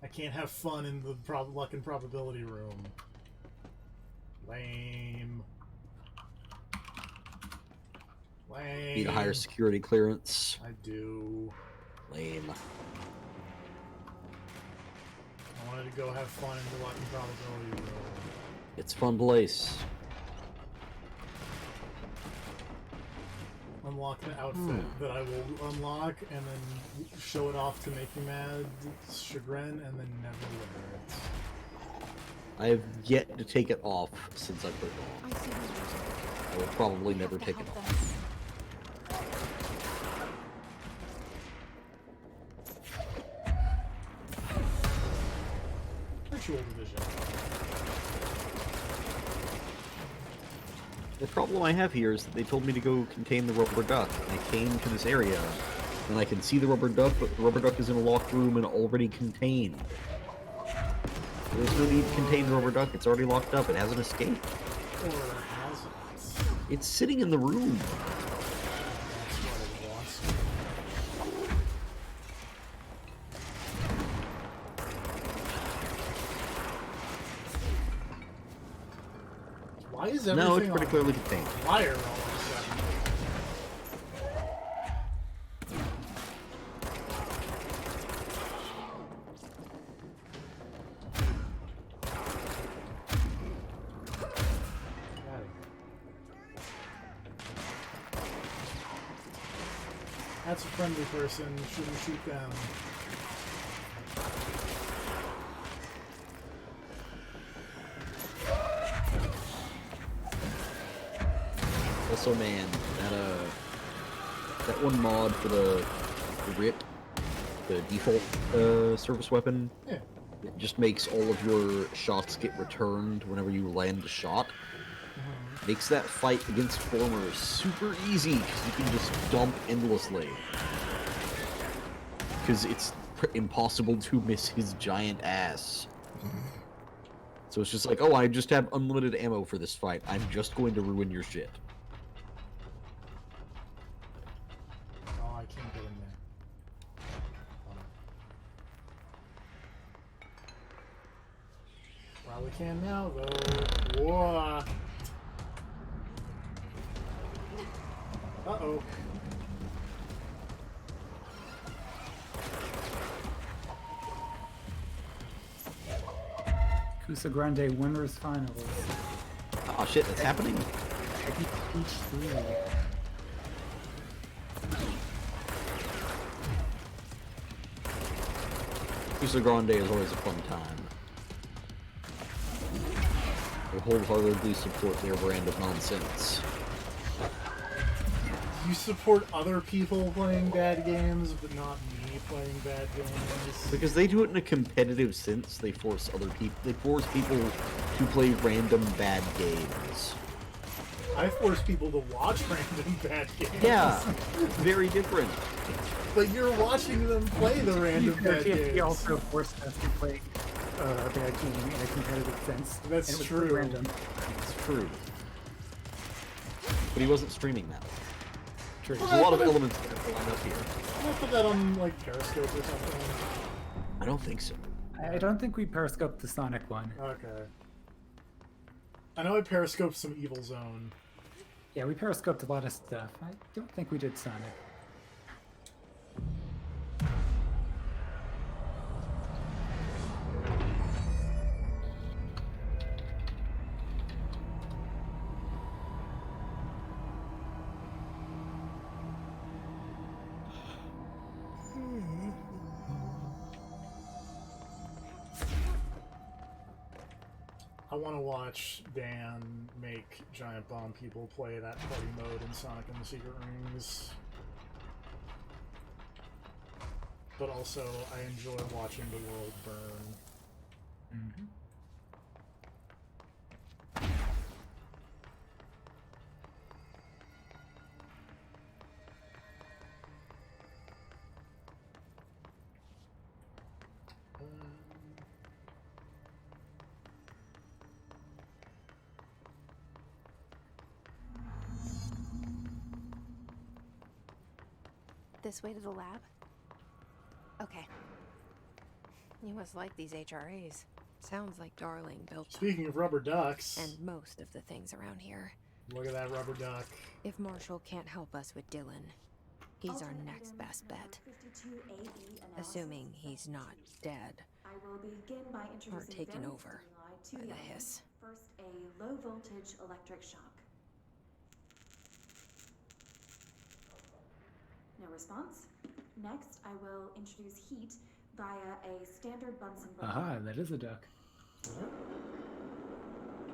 I can't have fun in the luck and probability room. Lame. Lame. need a higher security clearance. I do. Lame. I wanted to go have fun in the luck and probability room. It's a fun place. Unlock an outfit that I will unlock and then show it off to make you mad, chagrin, and then never wear it. I have yet to take it off since I put it on. I see what you're saying. I will probably never take it off. Ritual division. The problem I have here is that they told me to go contain the rubber duck, and I came to this area, and I can see the rubber duck, but the rubber duck is in a locked room and already contained. There's no need to contain the rubber duck, it's already locked up, it hasn't escaped. Or has it? It's sitting in the room. That's what it wants. Why is everything No, it's pretty on clearly contained. fire all of a sudden? That's a friendly person. Shouldn't shoot them. Also, man, that one mod for the RIP, the default service weapon, Yeah. it just makes all of your shots get returned whenever you land a shot. Makes that fight against formers super easy because you can just dump endlessly. Because it's impossible to miss his giant ass. So it's just like, oh, I just have unlimited ammo for this fight. I'm just going to ruin your shit. Oh, I can't get in there. Probably can now, though. Whoa. Uh-oh. Kusa Grande Winners Finals. Oh shit, that's happening? Peggy Peach 3. Kusa Grande is always a fun time. I wholeheartedly support their brand of nonsense. You support other people playing bad games, but not me playing bad games. Because they do it in a competitive sense, they force people to play random bad games. I force people to watch random bad games. Yeah, it's very different. But you're watching them play the random bad He games. also forced us to play a bad game in a competitive sense. That's and it was true. pretty random. It's true. But he wasn't streaming that. True. There's a lot of elements that have to line up here. Can I put that on, like, Periscope or something? I don't think so. I don't think we periscoped the Sonic one. Okay. I know I periscoped some Evil Zone. Yeah, we periscoped a lot of stuff. I don't think we did Sonic. I want to watch Dan make Giant Bomb people play that party mode in Sonic and the Secret Rings. But also, I enjoy watching the world burn. Mm-hmm. This way to the lab? Okay. You must like these HRAs. Sounds like Darling built them. Speaking of rubber ducks, And most of the things around here. look at that rubber duck. If Marshall can't help us with Dylan, he's our next best bet. Assuming he's not dead. I will begin by Or introducing taken various over stimuli to by the the element. hiss. First, a low voltage electric shock. No response. Next, I will introduce heat via a standard Bunsen burner. Aha, that is a duck.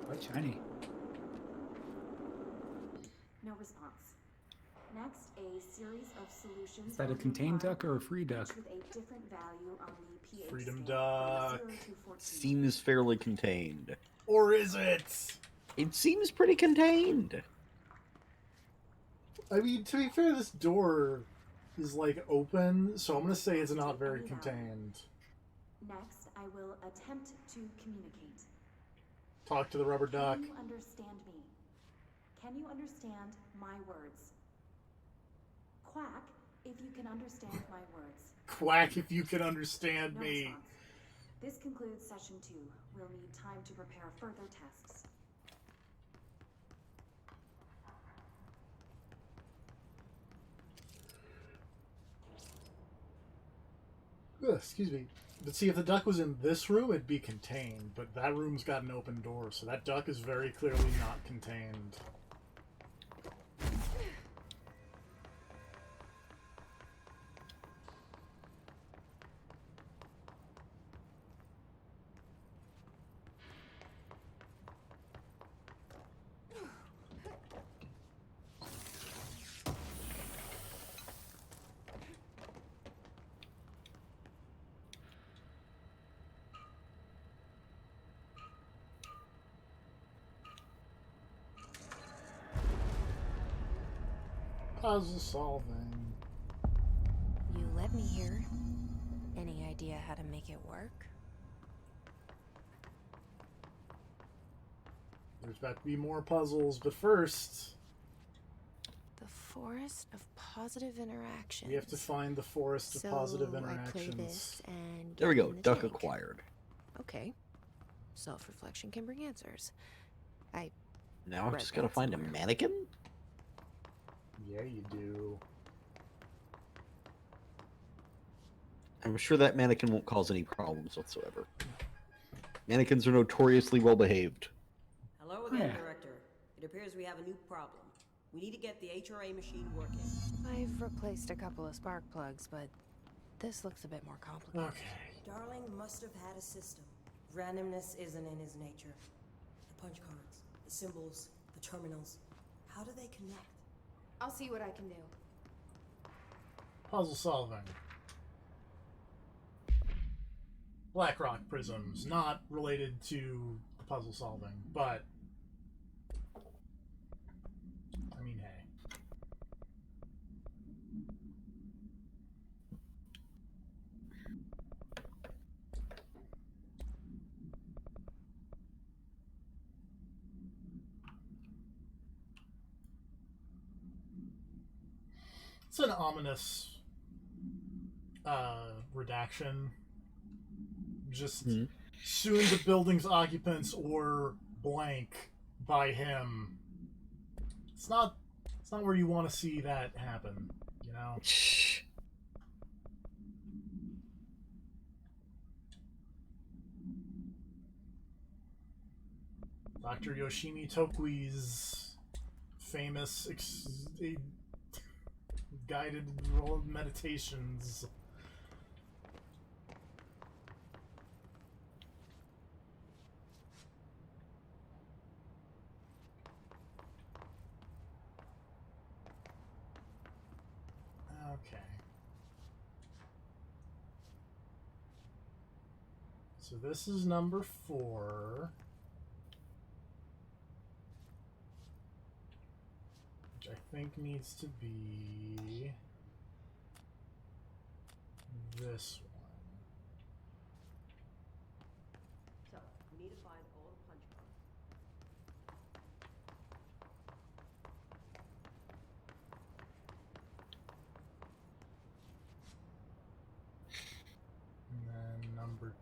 Quite shiny. No response. Next, a series of solutions. Is that a will be contained applied, duck or a free duck? each with a different value on the pH Freedom scale from duck. 0 to 14. Seems fairly contained. Or is it? It seems pretty contained. I mean, to be fair, this door is like open, so I'm gonna say it's not very contained. Next, I will attempt to communicate. Talk to the rubber duck. Can you understand me? Can you understand my words? Quack if you can understand my words. Quack if you can understand No me. response. This concludes session 2. We'll need time to prepare further tests. Ugh, excuse me. But see, if the duck was in this room, it'd be contained. But that room's got an open door, so that duck is very clearly not contained. Puzzle solving. You let me here. Any idea how to make it work? There's about to be more puzzles, but first, The forest of positive interactions. we have to find the forest of So positive I play interactions. this and There we get go. in the Duck tank. acquired. Okay. Self-reflection can bring answers. I Now I've read just got to that find a somewhere. mannequin? Yeah, you do. I'm sure that mannequin won't cause any problems whatsoever. Mannequins are notoriously well behaved. Hello again, Yeah. Director. It appears we have a new problem. We need to get the HRA machine working. I've replaced a couple of spark plugs, but this looks a bit more complicated. Okay. Darling must have had a system. Randomness isn't in his nature. The punch cards, the symbols, the terminals. How do they connect? I'll see what I can do. Puzzle solving. Blackrock prisms, not related to the puzzle solving, but I mean, hey. It's an ominous redaction. Just soon the building's occupants or blank by him. It's not where you want to see that happen, you know? Dr. Yoshimi Tokui's famous guided meditations. So this is number 4. Which I think needs to be this one. So, we need to find all the punch cards. And then number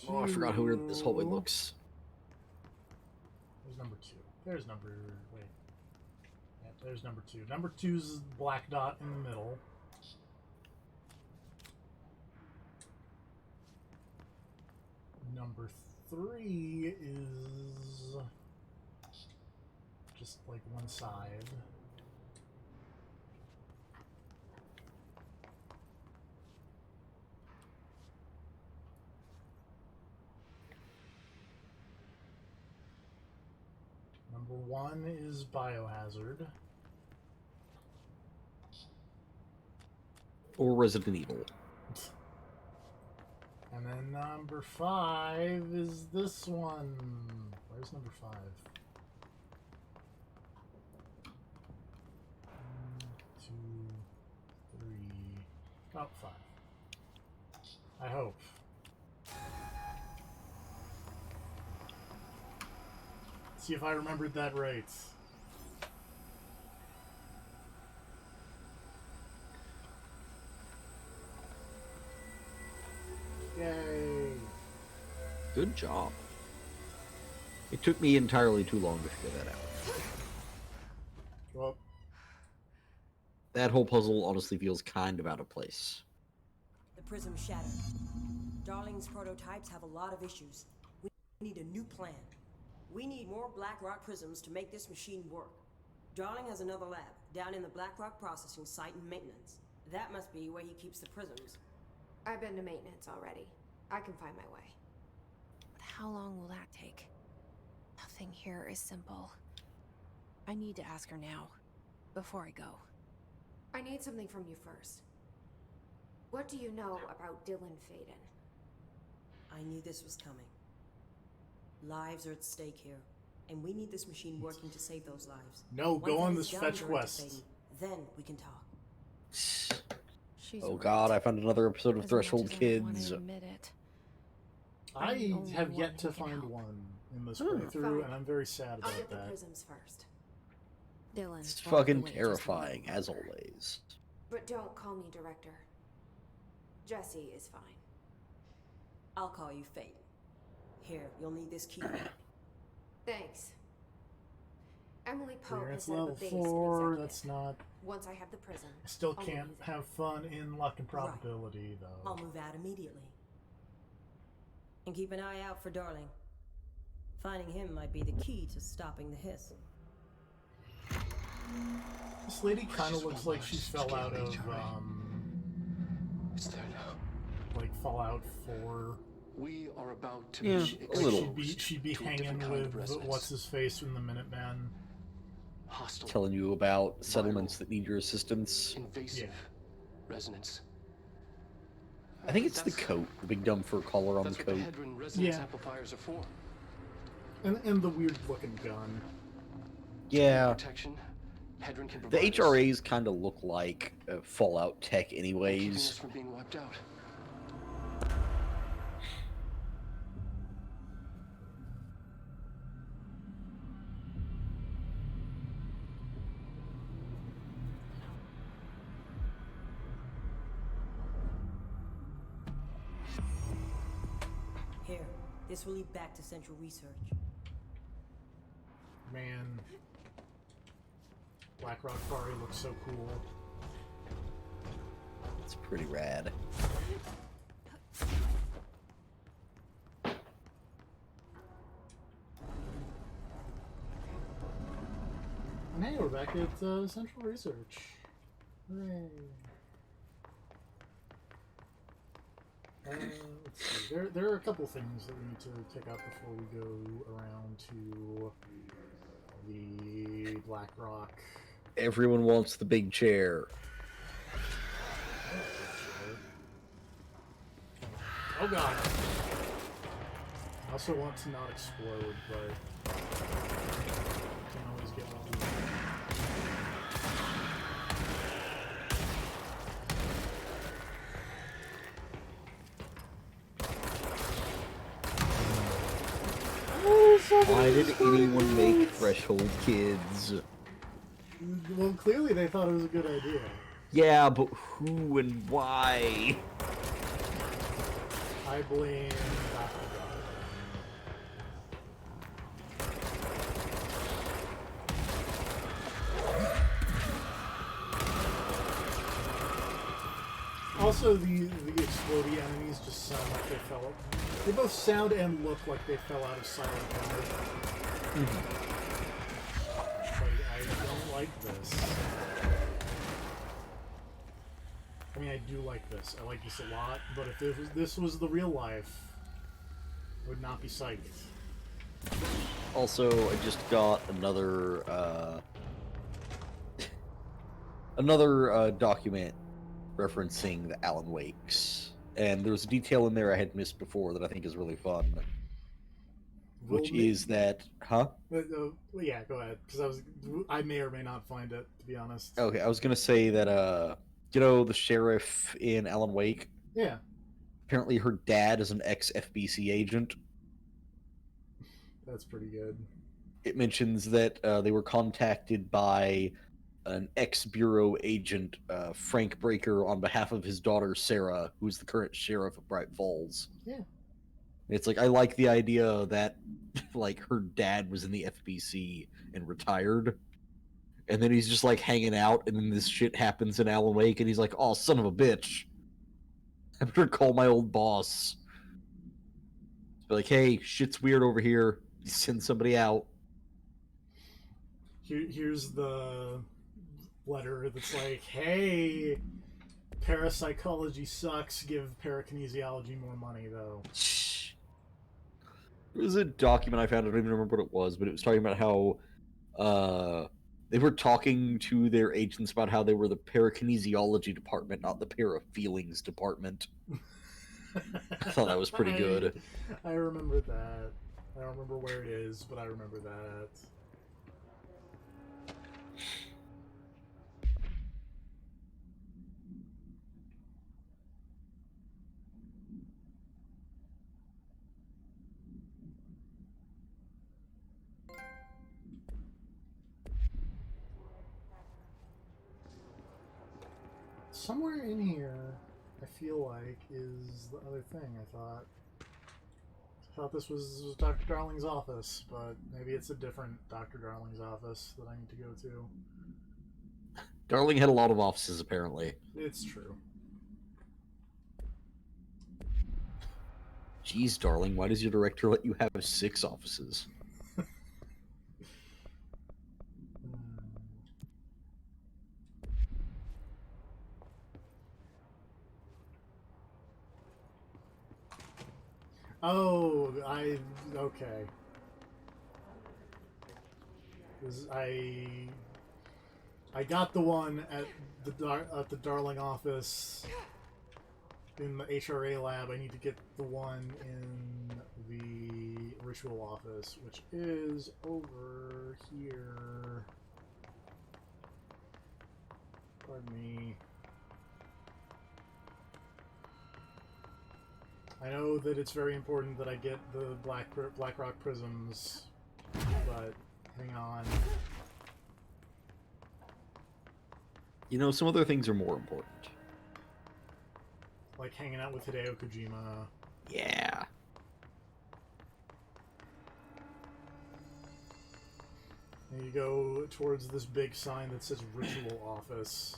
2. Oh, I forgot how weird this hallway looks. There's number 2. There's number... Wait. Yeah, there's number 2. Number 2's black dot in the middle. Number 3 is just like one side. Number 1 is Biohazard. Or Resident Evil. And then number 5 is this one. Where's number 5? 1, 2, 3. Oh, 5. I hope. See if I remembered that right. Yay! Good job. It took me entirely too long to figure that out. Well, that whole puzzle honestly feels kind of out of place. The prism shattered. Darling's prototypes have a lot of issues. We need a new plan. We need more Blackrock prisms to make this machine work. Darling has another lab down in the Blackrock processing site and maintenance. That must be where he keeps the prisms. I've been to maintenance already. I can find my way. But how long will that take? Nothing here is simple. I need to ask her now, before I go. I need something from you first. What do you know about Dylan Faden? I knew this was coming. Lives are at stake here, and we need this machine working to save those lives. No, Once go on that this is done, fetch Director quest. Faden, then we can talk. She's Oh right. god, I found another episode of As Threshold much as I don't wanna Kids. admit it. I I'm the only have one yet who to can find help. one in this Huh. playthrough, Fine. and I'm very sad I'll about get the that. prisms first. Dylan. It's walked fucking away just a terrifying, moment as ago. always. But don't call me Director. Jesse is fine. I'll call you Faden. Here, you'll need this key. Thanks. Emily Pope has Clearance set up a level base 4, in that's Executive. not... Once I have the prism, I still I'll can't use it. have fun in luck and probability, I'll though. move out immediately. And keep an eye out for Darling. Finding him might be the key to stopping the hiss. This lady kind of looks like she fell out of, It's there now. like Fallout 4. We are about to Yeah, be a Like little. she'd be to a hanging different kind of with resonance. what's-his-face from the Minutemen. Hostile, Telling you about settlements that need your assistance. invasive Yeah. resonance. I think it's the That's- coat, the big dumb fur collar on the That's what the coat. Hedron resonance Yeah. amplifiers are for. And the weird-looking gun. Yeah. Protection. Hedron can The provide us, HRAs kind of look like Fallout tech keeping us anyways. from being wiped out. Here, this will lead back to Central Research. Man. Blackrock Quarry looks so cool. It's pretty rad. And hey, we're back at Central Research. Hooray. Let's see. There are a couple things that we need to check out before we go around to the Blackrock. Everyone wants the big chair. Oh god. I also want to not explode, but can't always get what we want. Why did anyone make Threshold Kids? Well, clearly they thought it was a good idea. Yeah, but who and why? I blame Dr. Darling. Also, the explodey enemies just sound like they fell. They both sound and look like they fell out of Silent Hill. Like, I don't like this. I mean, I do like this. I like this a lot, but if this was the real life, I would not be psyched. Also, I just got another document referencing the Alan Wakes, and there's a detail in there I had missed before that I think is really fun, which is that, huh? Yeah, go ahead, because I may or may not find it, to be honest. Okay, I was gonna say that you know the sheriff in Alan Wake? Yeah. Apparently her dad is an ex-FBC agent. That's pretty good. It mentions that they were contacted by an ex-bureau agent, Frank Breaker, on behalf of his daughter Sarah, who's the current sheriff of Bright Falls. Yeah. It's like, I like the idea that like her dad was in the FBC and retired, and then he's just like hanging out, and then this shit happens in Alan Wake, and he's like, "Oh, son of a bitch! I better call my old boss." Be like, "Hey, shit's weird over here. Send somebody out." Here's the letter that's like, "Hey, parapsychology sucks. Give parakinesiology more money, though." There was a document I found. I don't even remember what it was, but it was talking about how they were talking to their agents about how they were the parakinesiology department, not the parafeelings department. I thought that was pretty good. I remember that. I don't remember where it is, but I remember that. Somewhere in here, I feel like, is the other thing I thought. I thought this was Dr. Darling's office, but maybe it's a different Dr. Darling's office that I need to go to. Darling had a lot of offices, apparently. It's true. Jeez, Darling, why does your director let you have 6 offices? Oh, okay. I got the one at the Darling office in the HRA lab. I need to get the one in the ritual office, which is over here. Pardon me. I know that it's very important that I get the Blackrock prisms, but hang on. You know, some other things are more important. Like hanging out with Hideo Kojima. Yeah. And you go towards this big sign that says Ritual Office.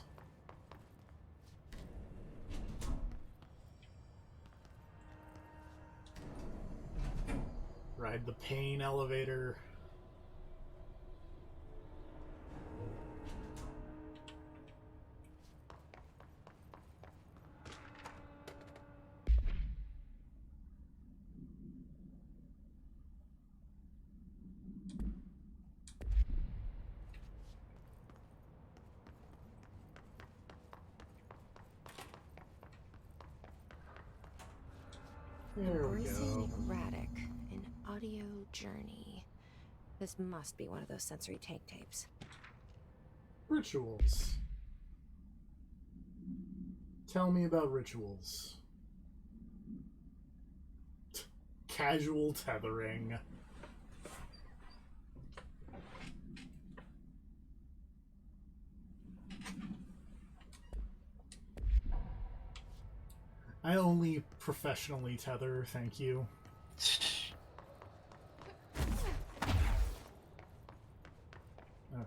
Ride the pain elevator. There we go. Braddock, an Audio journey. This must be one of those sensory tank tapes. Rituals. Tell me about rituals. Casual tethering. I only professionally tether, thank you. Okay.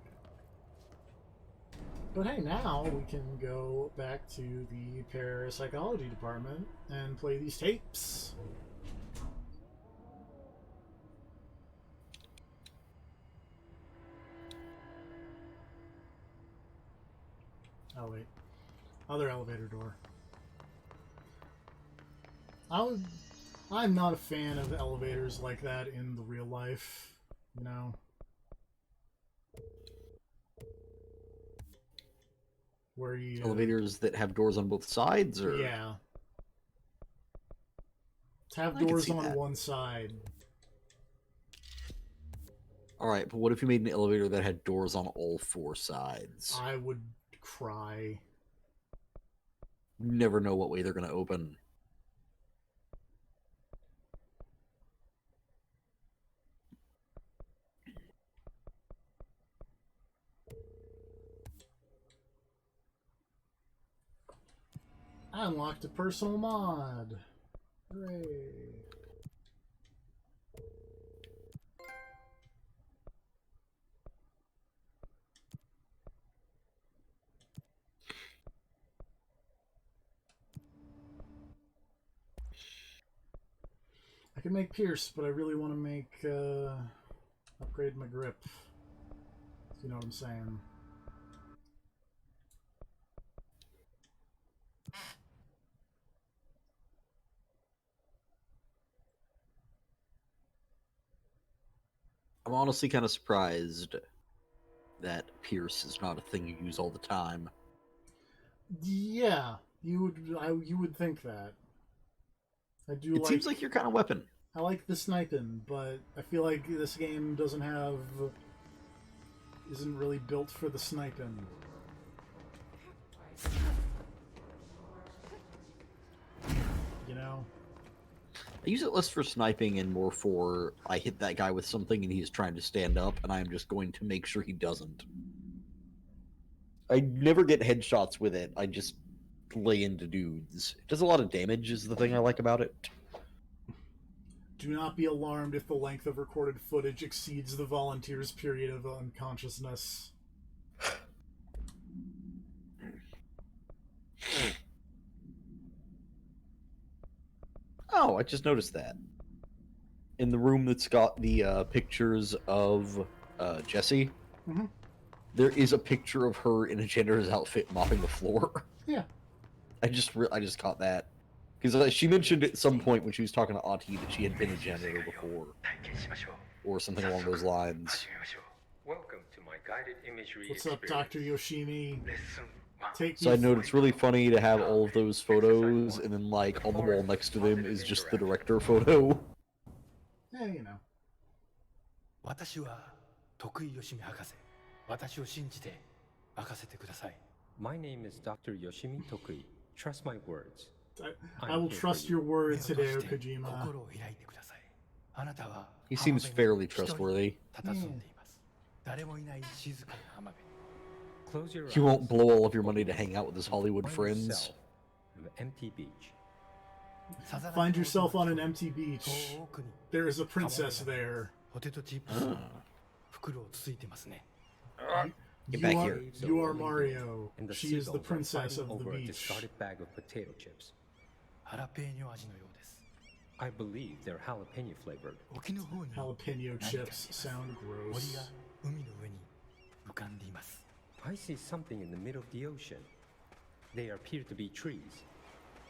But hey, now we can go back to the parapsychology department and play these tapes. Oh wait. Other elevator door. I'm not a fan of elevators like that in the real life, you know. Where you Elevators that have doors on both sides, or yeah. To have I can doors see on that. one side. All right, but what if you made an elevator that had doors on all four sides? I would cry. You never know what way they're going to open. I unlocked a personal mod. Hooray. I can make Pierce, but I really want to make, upgrade my grip. If you know what I'm saying. I'm honestly kind of surprised that Pierce is not a thing you use all the time. Yeah, you would think that. I do. It seems like your kind of weapon. I like the sniping, but I feel like this game isn't really built for the sniping. You know? I use it less for sniping and more for I hit that guy with something and he's trying to stand up and I'm just going to make sure he doesn't. I never get headshots with it. I just lay into dudes. It does a lot of damage is the thing I like about it. Do not be alarmed if the length of recorded footage exceeds the volunteer's period of unconsciousness. Oh, I just noticed that. In the room that's got the pictures of Jessie, there is a picture of her in a janitor's outfit mopping the floor. Yeah. I just caught that. Because she mentioned at some point when she was talking to Ahti that she had been a janitor before. Or something along those lines. Welcome to my guided imagery What's up, Dr. Yoshimi? Take So me I noted it's really funny to have all of those photos, and then like on the wall next to them is just the director photo. Yeah, you know. 私は徳井義美博士。私を信じて任せてください。 My name is Dr. Yoshimi Tokui. Trust my words. I will trust your words, Hideo Kojima. 心を開いてください。あなたは He seems fairly trustworthy. 佇んでいます。誰もいない静かな浜辺。 Close your He eyes. won't blow all of your money to hang out with his Hollywood Find friends. yourself on an empty beach. Find yourself on an empty beach. There is a princess there. ポテトチップスの袋をつついてますね。 Get back here. You are Mario. And the She is the seagulls are princess fighting of the over a beach. discarded bag of potato chips. ハラペーニョ味のようです。 I believe they're jalapeno flavored. 沖の方に Jalapeno chips sound 森 gross. が海の上に浮かんでいます。 I see something in the middle of the ocean. They appear to be trees.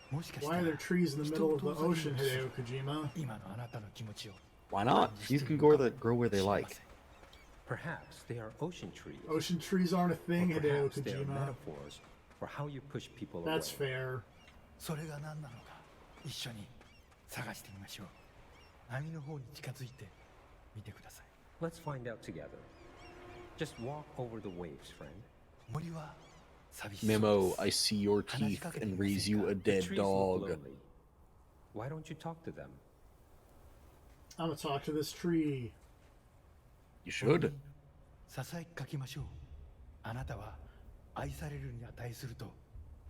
もしかした Why ら are there trees in the middle of the ocean, Hideo Kojima? 今のあなたの気持ちを Why not? You can grow where they like. Perhaps they are ocean trees. Ocean trees aren't a thing, Or Hideo perhaps they are Kojima. metaphors for how you push people That's away. fair. それが何なのか一緒に探してみましょう。波の方に近づいて見てください。 Let's find out together. Just walk over the waves, friend. 森は寂しそうです。 Memo, I see your teeth and raise you a The dead trees look dog. lonely. Why don't you talk to them? I'm gonna talk to this tree. You should. ささやきかきましょう。あなたは愛されるに値すると。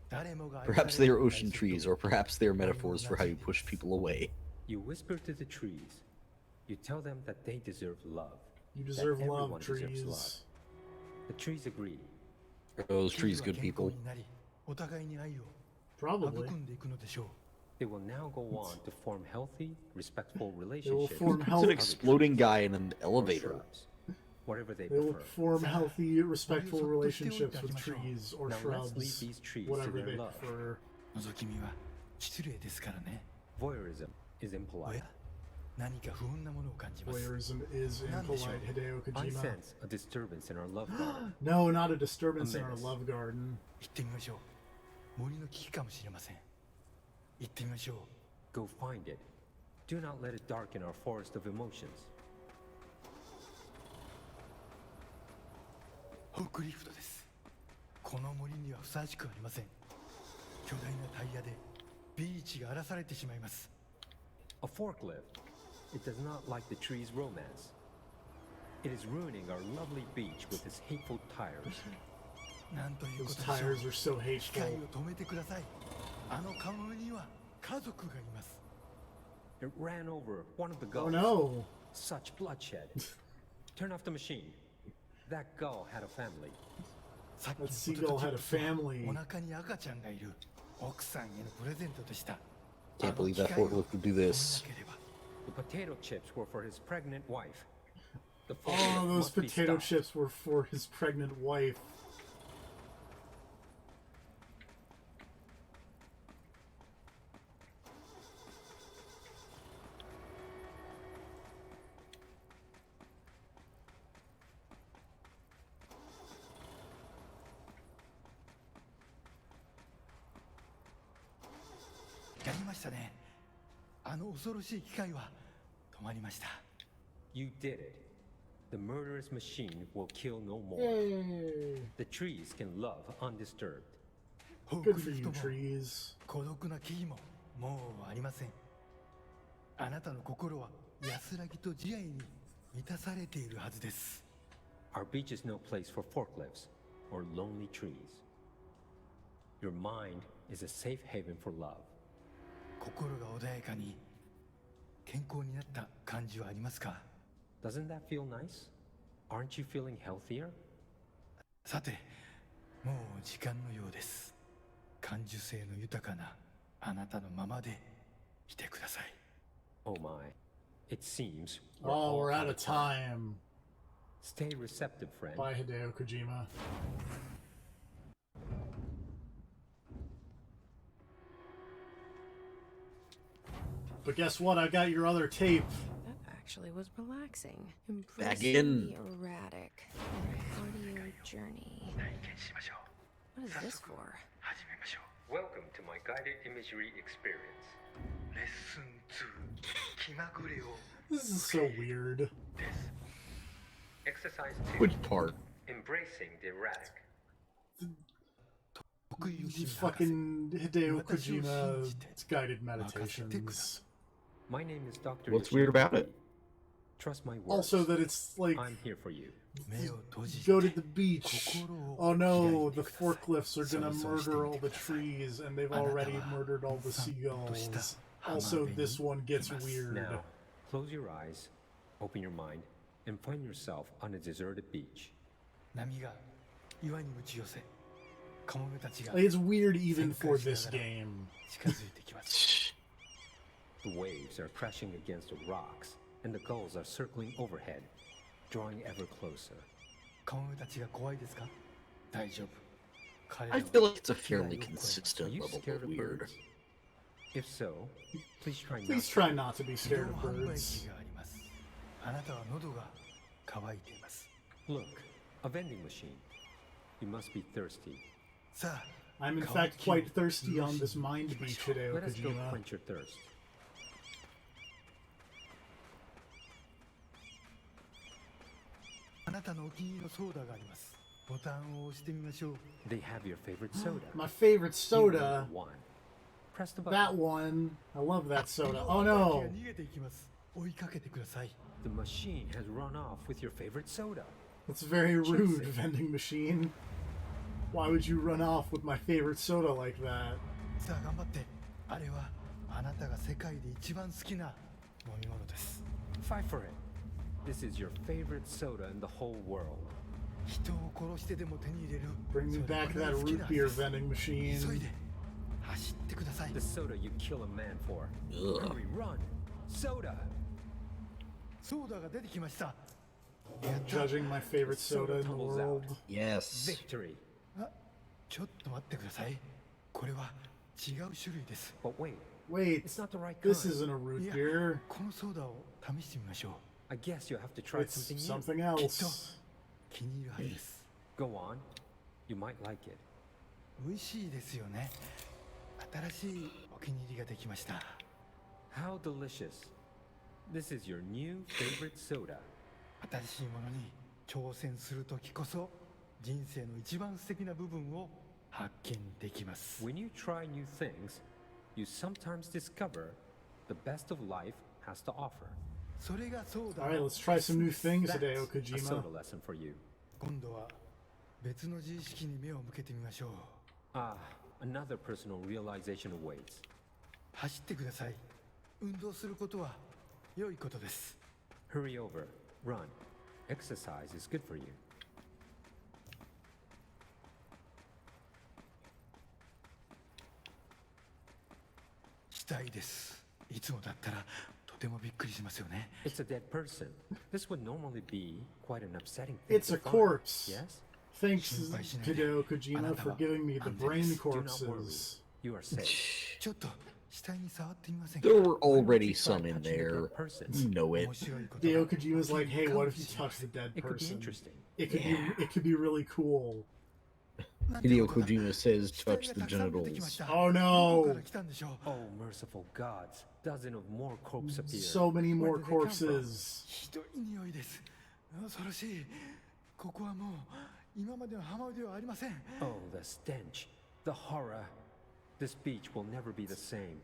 誰もが愛される Perhaps they are ocean trees, or perhaps they are metaphors for how you push people away. You whisper to the trees. You tell them that they deserve love. You that deserve love, everyone deserves love. trees. The trees agree. Are those trees good people? になりお互いに愛を Probably. 育んでいくのでしょう。 They will now go on to form healthy, respectful They will relationships. form It's an healthy. exploding guy in an or elevator. shrubs, whatever they They will prefer. form healthy, respectful relationships with trees or Now let's leave shrubs, these trees to whatever their they love. prefer. 覗き見は失礼ですからね。 Voyeurism is お impolite. や、何か不穏なものを感じます。 Voyeurism is impolite, Hideo I Kojima. sense a disturbance in our love garden. No, not a disturbance A in our menace. love garden. 行ってみましょう。森の危機かもしれません。行ってみましょう。 Go find it. Do not let it darken our forest of emotions. ホークリフトです。この森にはふさわしくありません。巨大なタイヤでビーチが荒らされてしまいます。 A forklift. It does not like the tree's romance. It is ruining our lovely beach with its hateful tires. なんというこ Those とでしょう。 tires are so 機械 hateful. を止めてください。あのカモメには家族がいます。 It ran over one of the Oh gulls. no. Such bloodshed. Turn off the machine. That gull had a family. さっきの That ポテト seagull チ had ッ a プスは family. お腹に赤ちゃんがいる奥さんへのプレゼントでした。 Can't believe that forklift would do this. The potato chips were for his pregnant wife. The Oh, forklift those must be potato stopped. chips were for his pregnant wife. You did it. The murderous machine will kill no more. Yay. The trees can love undisturbed. Good for you, trees. 孤独な木々ももうありません。あなたの心は安らぎと慈愛に満たされているはずです。 Our beach is no place for forklifts or lonely trees. Your mind is a safe haven for love. 心が穏やかに健康になった感じはありますか？ Doesn't that feel nice? Aren't you feeling healthier? さて、もう時間のようです。感受性の豊かなあなたのままでいてください。 Oh my. It seems Oh, all we're out of time. Stay receptive, friend. Bye, Hideo Kojima. But guess what? I got your other tape. That actually was relaxing. Back Embracing in. the erratic. Audio journey. What is this for? Welcome to my guided imagery experience. This is so weird. Exercise 2. Which part? Embracing the erratic. Fucking Hideo Kojima's guided meditations. My name is Dr. What's weird about it? Trust my words. Also that it's like I'm here for you. go to the beach. Oh no, the forklifts are gonna murder all the trees and they've already murdered all the seagulls. Also, this one gets weird. Now, close your eyes, open your mind, and find yourself on a deserted beach. 波が岩に打ち寄せ、カモメたちが Like, it's weird even for this game. 近づいてきます。 The waves are crashing against the rocks, and the gulls are circling overhead, drawing ever closer. カモメたちが怖いですか？大丈夫。彼ら I は feel like it's a fairly Are consistent you level scared of of weird. birds? If so, please try not Please to. try not to be 自 scared 動 of 販売 birds. 機があります。あなたは喉が渇いています。 Look, a vending machine. You must be thirsty. さあ、 I'm in 乾 fact きを quite thirsty on this 潤し mind まし beach, ょう。 Hideo Let us go Kojima. quench your thirst. あなたのお気に入りのソーダがあります。ボタンを押してみましょう。 They have your favorite soda. My favorite You know soda. one. Press the button. That one. I love that soda. Oh 敵 no. が逃げていきます。追いかけてください。 The machine has run off with your favorite soda. That's very rude, vending machine. Why would you run off with my favorite soda like that? さあ頑張って。あれはあなたが世界で一番好きな飲み物です。 Fight for it. This is your favorite soda in the whole world. 人を殺してでも手に入れる。 Bring me それ back これ that が好き root なん beer です。 vending machine. 急いで走ってください。 The soda you kill a man for. Ugh. Hurry, run. Soda. ソーダが出てきました。 Judging my favorite soda in the world. Yes. Victory. あ、ちょっと待ってください。これは違う種類です。 But wait, Wait, it's not the right this kind. isn't a root いや beer. このソーダを試してみましょう。 I guess you'll have to try It's something new. something きっと else. 気に入るはずです。 Go on. You might like it. 美味しいですよね。新しいお気に入りができました。 How delicious. This is your new favorite soda. 新しいものに挑戦するときこそ人生の一番素敵な部分を発見できます。 When you try new things, you sometimes discover the best of life has to offer. それがソーダ Alright, の let's try some new things That's today, a Okajima. soda lesson for you. 今度は別の自意識に目を向けてみましょう。 Ah, another personal realization awaits. 走ってください。運動することは良いことです。 Hurry over. Run. Exercise is good for you. したいです。いつもだったらとてもびっくりしますよね。 It's a dead person. This would normally be quite an upsetting thing It's to a find. corpse. Yes? Thanks, Hideo Kojima, for giving me the brain Do not worry. corpses. You are safe. ちょっと死体に触ってみませんか。 There were already some in there. You know it. 面白いことが Hideo Kojima's like, hey, what if you touch the dead It could be person? interesting. It could be really cool. Hideo Kojima says touch the genitals. Oh どこか no! ら来たんでしょう。 Oh, merciful gods. Dozen of more corpses appear. So many more corpses. ひどい匂いです。恐ろしい。ここはもう今までの浜ではありません。 Oh, the stench. The horror. This beach will never be the same.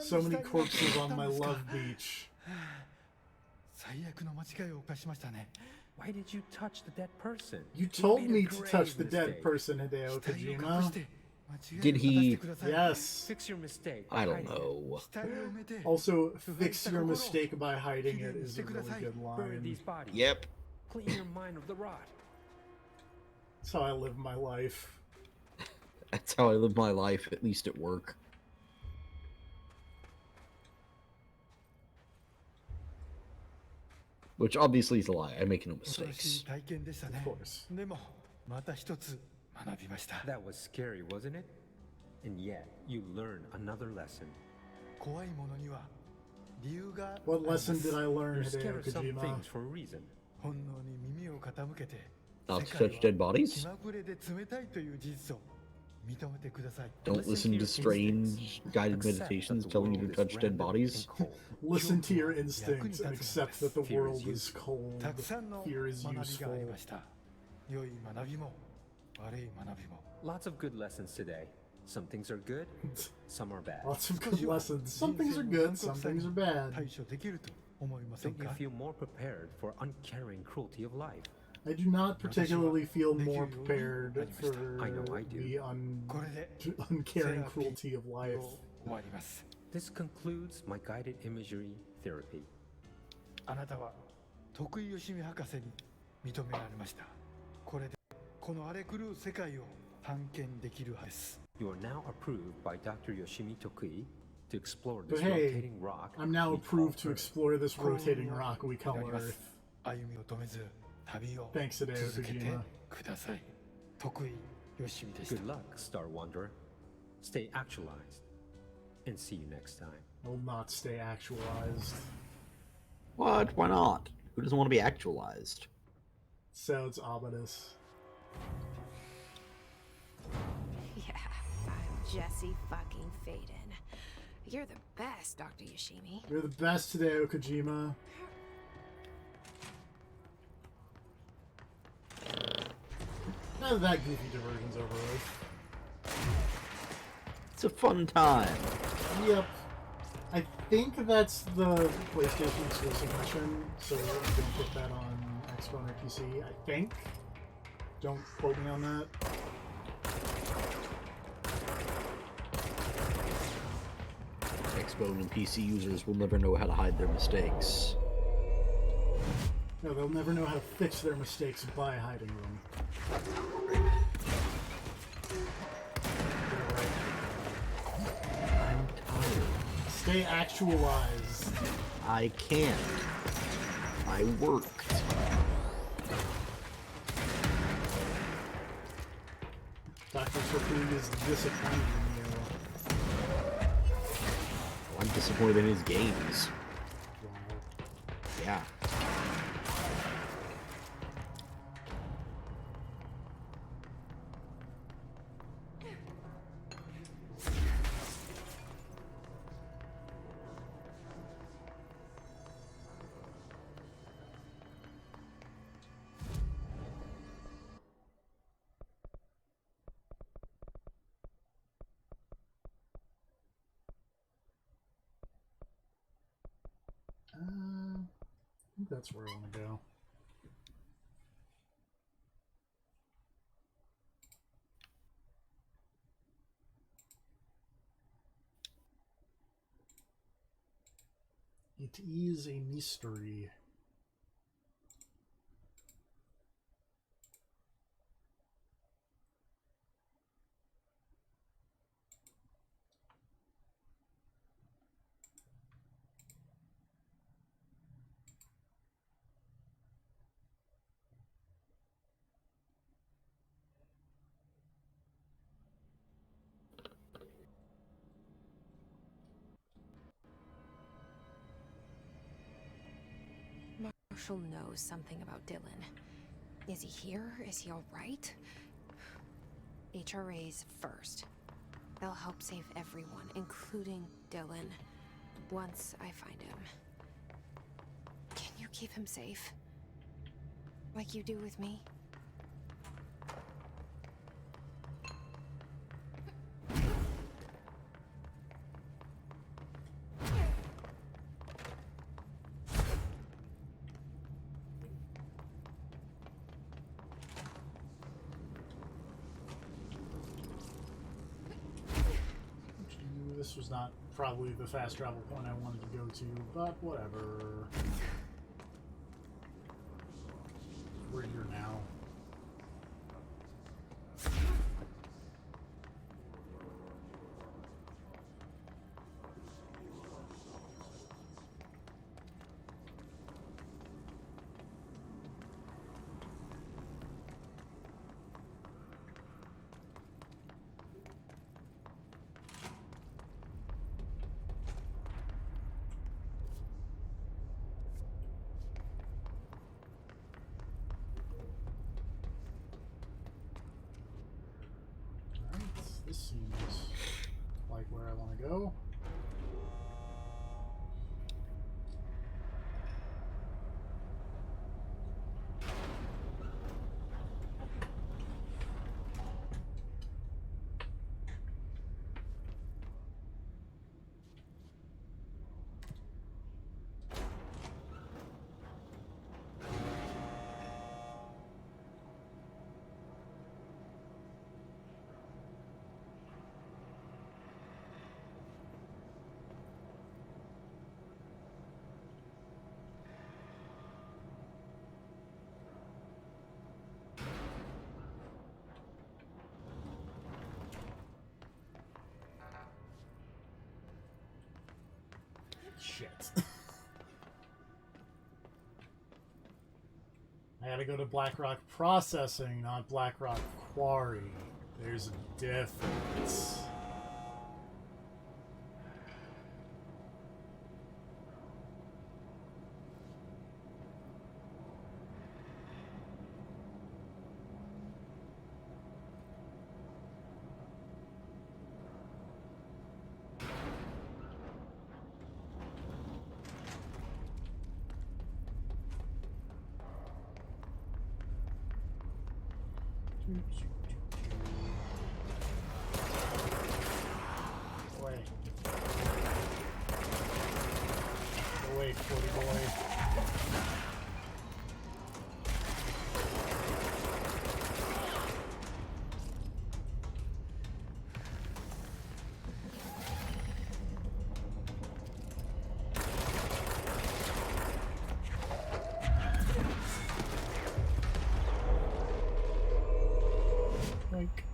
So many corpses on my love beach. 最悪の間違いを犯しましたね。 Why did you touch the dead person? You You told made a me to grave touch the dead mistake. person, Hideo 死体を隠 Kojima. して間違いを Did 正 he- してください。 Yes. Fix your mistake. I don't Hide it. know. 死体を埋めて Also, 不在 fix した your 心を mistake by hiding きれい it に is して a くだ really さい。 good Bury line. these bodies. Yep. Clean your mind of the rot. That's how I live my life. That's how I live my life, at least at work. Which obviously is a lie. I make no 恐ろし mistakes. い体験でしたね Of。course. でもまた一つ学びました。 That was scary, wasn't it? And yet, you learned another lesson. 怖いものには理由があり What ます。 lesson did I learn, You're Hideo scared of some Kojima? things for a reason. 本能に耳を傾けて Not 世 to 界 touch は dead bodies? 気まぐれで冷たいという事実を認めてください。 Don't listen to strange guided meditations telling you to touch dead bodies? Listen to your instincts and accept that the Fear is world is cold. たくさんの Fear is 学びがあり useful. ました。良い学びも悪い学びも。 Lots of good lessons today. Some things are good, some are bad. Lots of good lessons. Some things are good, some things are bad. 対処できると思いません Don't you か？ feel more prepared for uncaring cruelty of life? I do not particularly feel more prepared for I know I do. the これで uncaring cruelty of life. 終わります。 This concludes my guided imagery therapy. あなたは徳井義美博士に認められました。これでこの荒れ狂う世界を探検できるはずです。 You are now approved by Dr. Yoshimi Tokui to explore But this hey, rotating rock. I'm now we call approved to Earth. explore this rotating rock we call 祈ります Earth. 歩みを止めず旅を Thanks, Hideo 続けて Kojima. ください。徳井義美でした。 Good luck, Star Wanderer. Stay actualized. And see you next time. Will not stay actualized. What? Why not? Who doesn't want to be actualized? Sounds ominous. Yeah, I'm Jesse fucking Faden. You're the best, Dr. Yoshimi. You're the best, Hideo Kojima. That goofy diversion's over with. It's a fun time. Yep. I think that's the PlayStation exclusive mission, so you can put that on Xbox or PC, I think. Don't quote me on that. Xbox and PC users will never know how to hide their mistakes. No, they'll never know how to fix their mistakes by hiding them. I'm tired. Stay actualized. I can't. I worked. Dr. Supreme is disappointed in you. I'm disappointed in his games. Yeah. I think that's where I want to go. It is a mystery. Marshall knows something about Dylan. Is he here? Is he alright? HRAs first. They'll help save everyone, including Dylan, once I find him. Can you keep him safe? Like you do with me? This was not probably the fast travel point I wanted to go to, but whatever. We're here now. This seems like where I want to go. Shit. I gotta go to Blackrock Processing, not Blackrock Quarry. There's a difference. Away. Away, 40 boy. Like.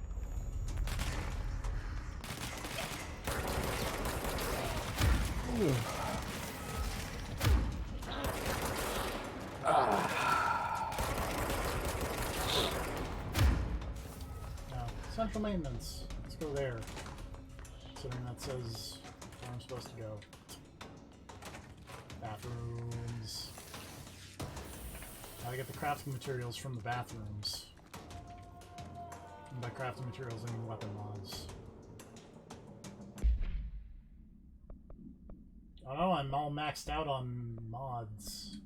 Now, central maintenance. Let's go there. Considering that says where I'm supposed to go. Bathrooms. Gotta get the crafting materials from the bathrooms. And by crafting materials, I mean weapon mods. Oh no, I'm all maxed out on mods.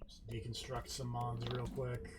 Just deconstruct some mods real quick.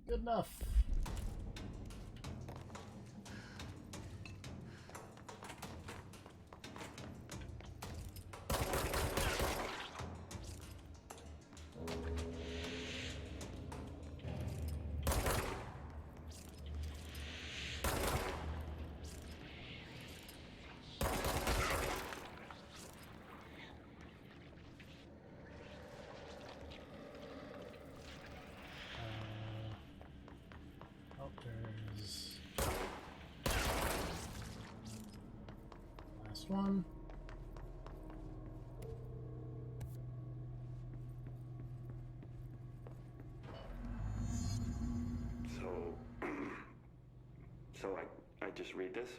Good enough. Last one. So I just read this.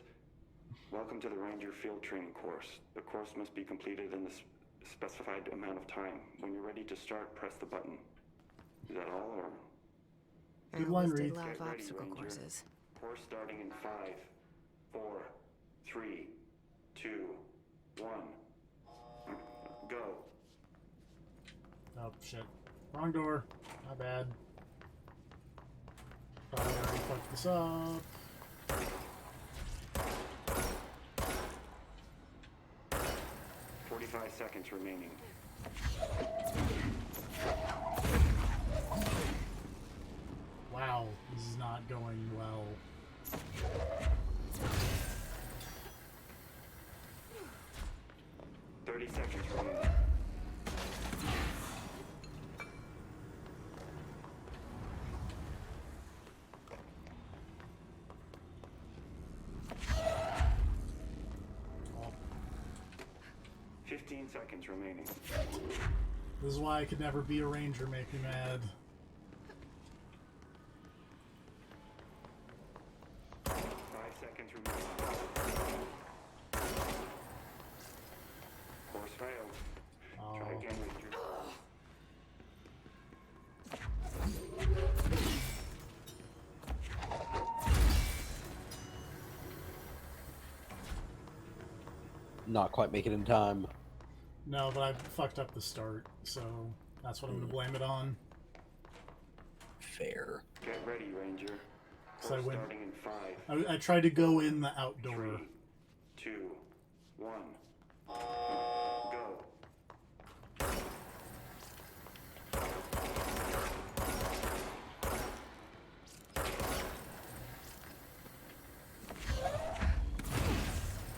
Welcome to the Ranger Field Training course. The course must be completed in the specified amount of time. When you're ready to start, press the button. Is that all, or? I always did love obstacle courses. Course starting in 5, 4, 3, 2, 1. Go. Oh, shit. Wrong door. My bad. Probably already fucked this up. "45 seconds remaining." Wow, this is not going well. "30 seconds remaining." Oh. 15 seconds remaining. This is why I could never be a ranger, make me mad. 5 seconds remaining. Course failed. Try again, Ranger. Not quite make it in time. No, but I fucked up the start, so that's what I'm gonna blame it on. fair. Get ready, Ranger. So I Course went. starting in 5, I tried to go in the outdoor. 3, 2, 1. Go.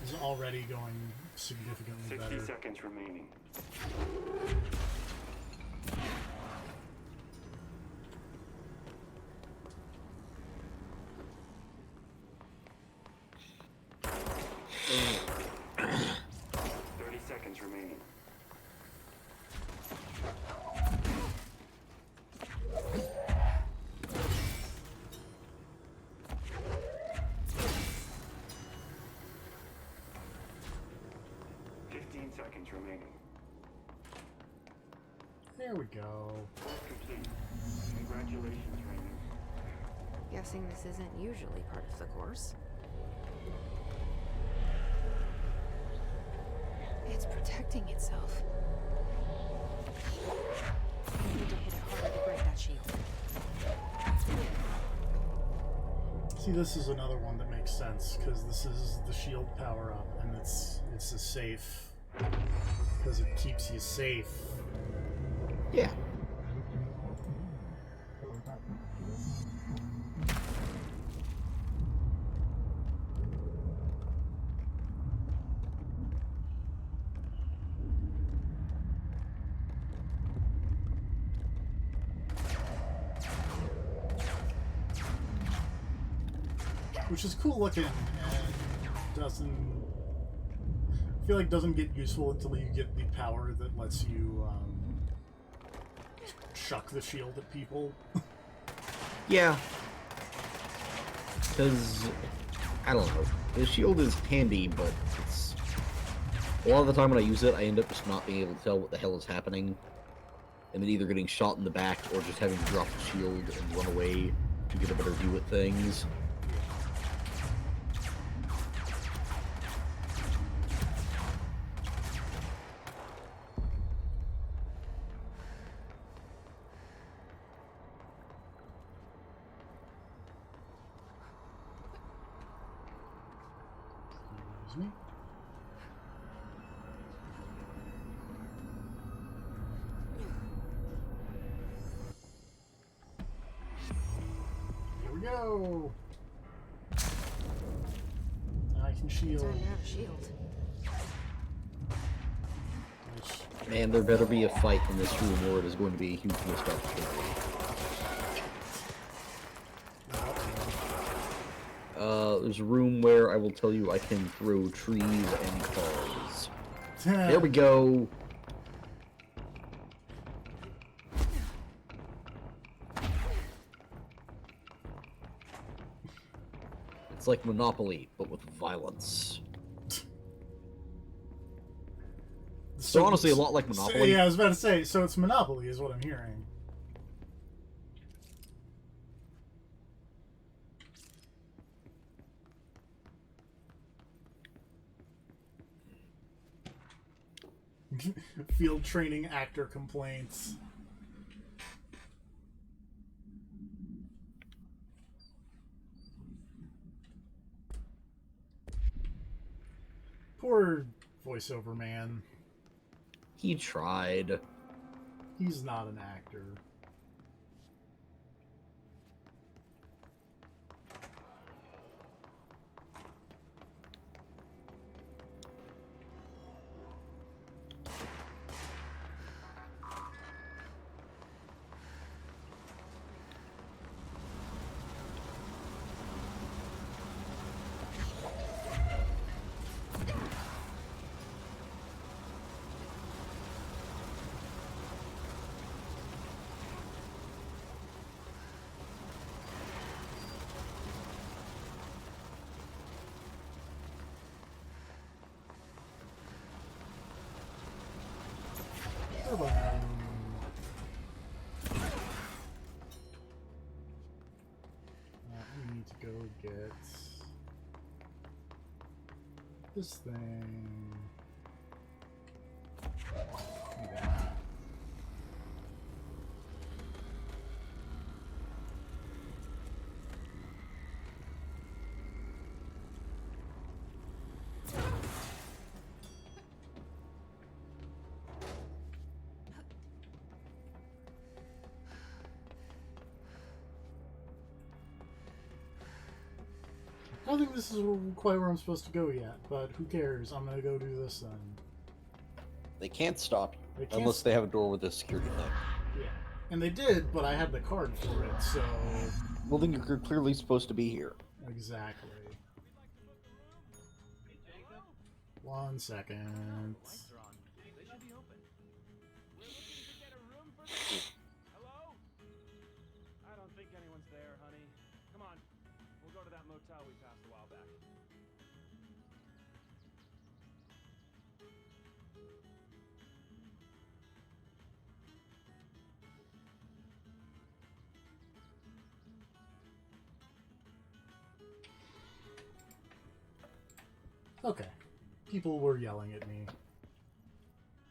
It's already going significantly 60 better. seconds remaining. Mm. 30 seconds remaining. Seconds remaining. There we go. Course complete. Congratulations, Ranger. Guessing this isn't usually part of the course. It's protecting itself. I need to hit it harder to break that shield. See, this is another one that makes sense because this is the shield power up, and it's a safe because it keeps you safe. Yeah. Which is cool looking and doesn't. I feel like doesn't get useful until you get the power that lets you chuck the shield at people. Yeah. Because, I don't know. The shield is handy, but it's... A lot of the time when I use it, I end up just not being able to tell what the hell is happening. And then either getting shot in the back or just having to drop the shield and run away to get a better view at things. Excuse me. Here we go. Now I can shield. Time to have a shield. Man, there better be a fight in this room or it is going to be a huge missed opportunity. There's a room where I will tell you I can throw trees and cars. There we go! It's like Monopoly, but with violence. So honestly, a lot like Monopoly. Yeah, I was about to say, so it's Monopoly is what I'm hearing. Field training actor complaints. Poor voiceover man. He tried. He's not an actor. We need to go get this thing. Yeah. don't think this is quite where I'm supposed to go yet, but who cares? I'm gonna go do this then. They can't stop They you can't unless they have a door with a security thing. Yeah. And they did, but I had the card for it, so... Well, then you're clearly supposed to be here. Exactly. 1 second. Hello? I don't think anyone's there, honey. Come on. We'll go to that motel we passed a while back. Okay. People were yelling at me.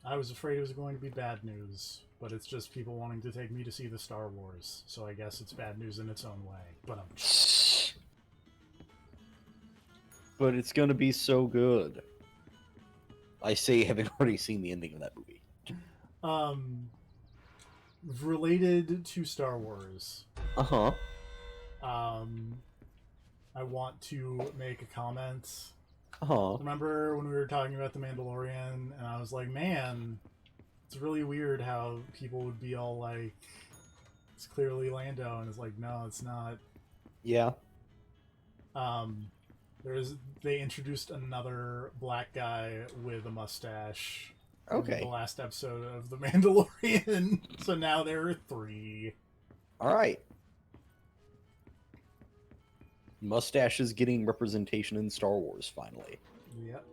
I was afraid it was going to be bad news, but it's just people wanting to take me to see the Star Wars, so I guess it's bad news in its own way. But it's gonna be so good. I say, having already seen the ending of that movie. Related to Star Wars. Uh-huh. I want to make a comment. Uh-huh. Remember when we were talking about The Mandalorian, and I was like, man, it's really weird how people would be all like, it's clearly Lando, and it's like, no, it's not. Yeah. They introduced another black guy with a mustache. Okay. In the last episode of The Mandalorian, so now there are 3. All right. Mustache is getting representation in Star Wars, finally. Yep.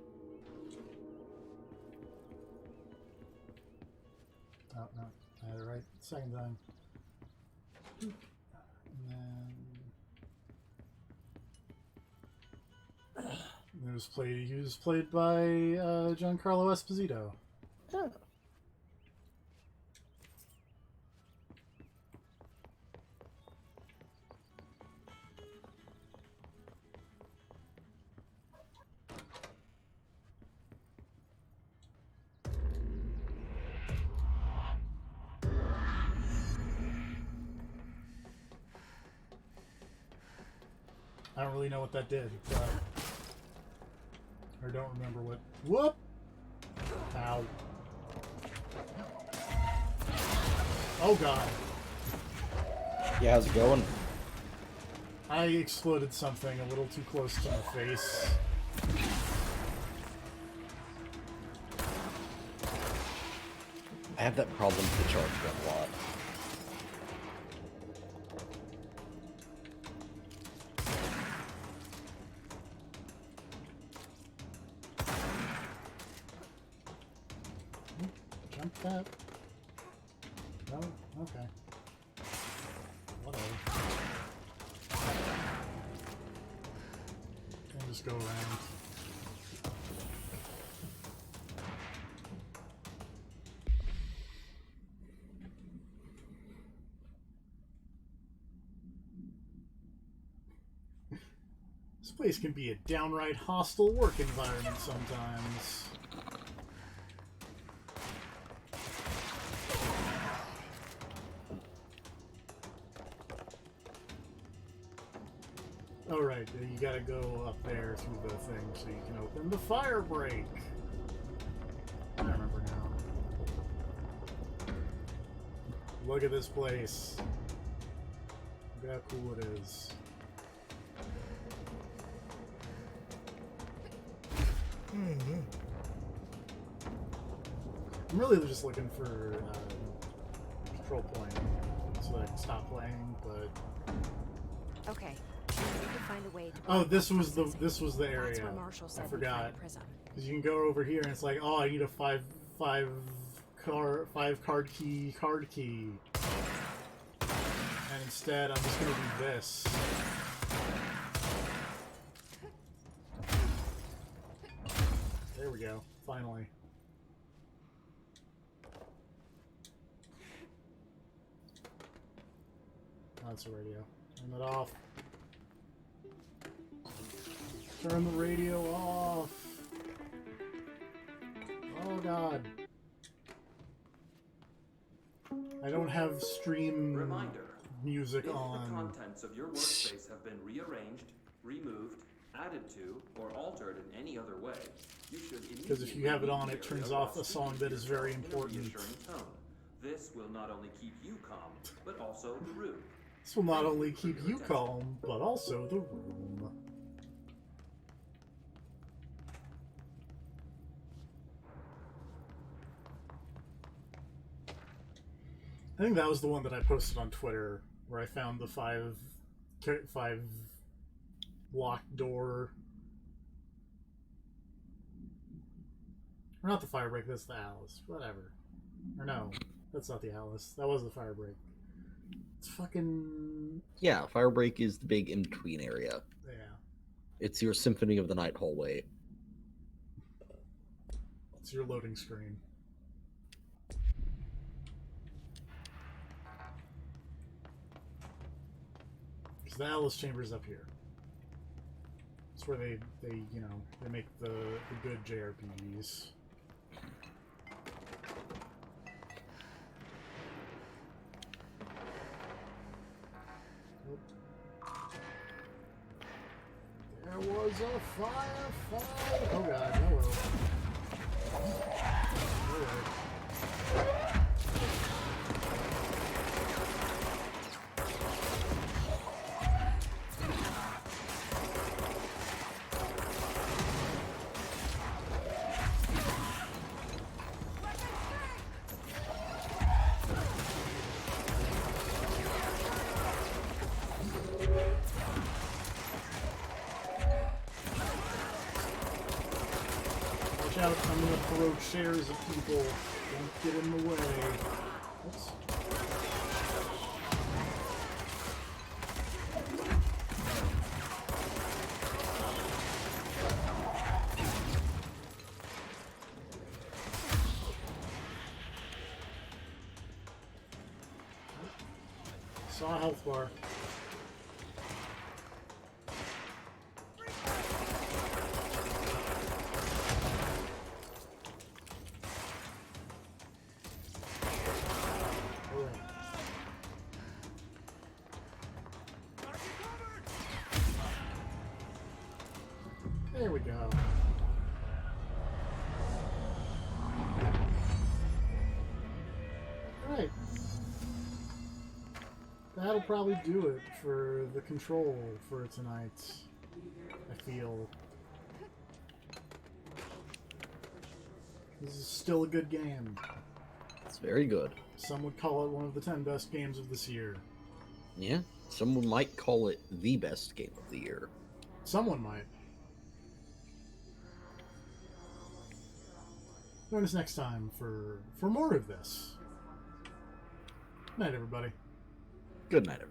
Oh, no. I had it right second time. And then... He was played by Giancarlo Esposito. Oh. I don't really know what that did, but... I don't remember what... Whoop! Ow. Oh god. Yeah, how's it going? I exploded something a little too close to my face. I have that problem with the charge gun a lot. Jump that. No? Okay. Whatever. Can just go around. This place can be a downright hostile work environment sometimes. Oh right, you gotta go up there through the thing so you can open the fire break. I remember now. Look at this place. Look how cool it is. I'm really just looking for a control point so I can stop playing, but... Okay. We need to find a way to... Oh, this was the area. That's where Marshall said I we'd forgot. find Prism. Because you can go over here and it's like, oh, I need a five card key. And instead, I'm just gonna do this. There we go. Finally. That's the radio. Turn that off. Turn the radio off. Oh god. I don't have stream Reminder. music If on. the contents of your workspace have been rearranged, removed, added to or altered in any other way, you should Because if you have it on, it immediately turns area off while a song speaking that to is very yourself in a important. reassuring tone. This will not only keep you calm, but also the room. This will not only keep you calm, but also the room. I think that was the one that I posted on Twitter, where I found the five locked door. Or not the fire break, that's the Alice. Whatever. Or no, that's not the Alice. That was the fire break. It's fucking... Yeah, Firebreak is the big in-between area. Yeah. It's your Symphony of the Night hallway. It's your loading screen. Because the Alice Chamber's up here. It's where they you know, they make the good JRPGs. There was a firefight. Oh god, hello. Alright. Watch out, I'm gonna throw chairs at people. Don't get in the way. Oops. Saw a health bar. There we go. Alright. That'll probably do it for the control for tonight, I feel. This is still a good game. It's very good. Some would call it one of the 10 best games of this year. Yeah, someone might call it the best game of the year. Someone might. Join us next time for more of this. Good night, everybody. Good night, everybody.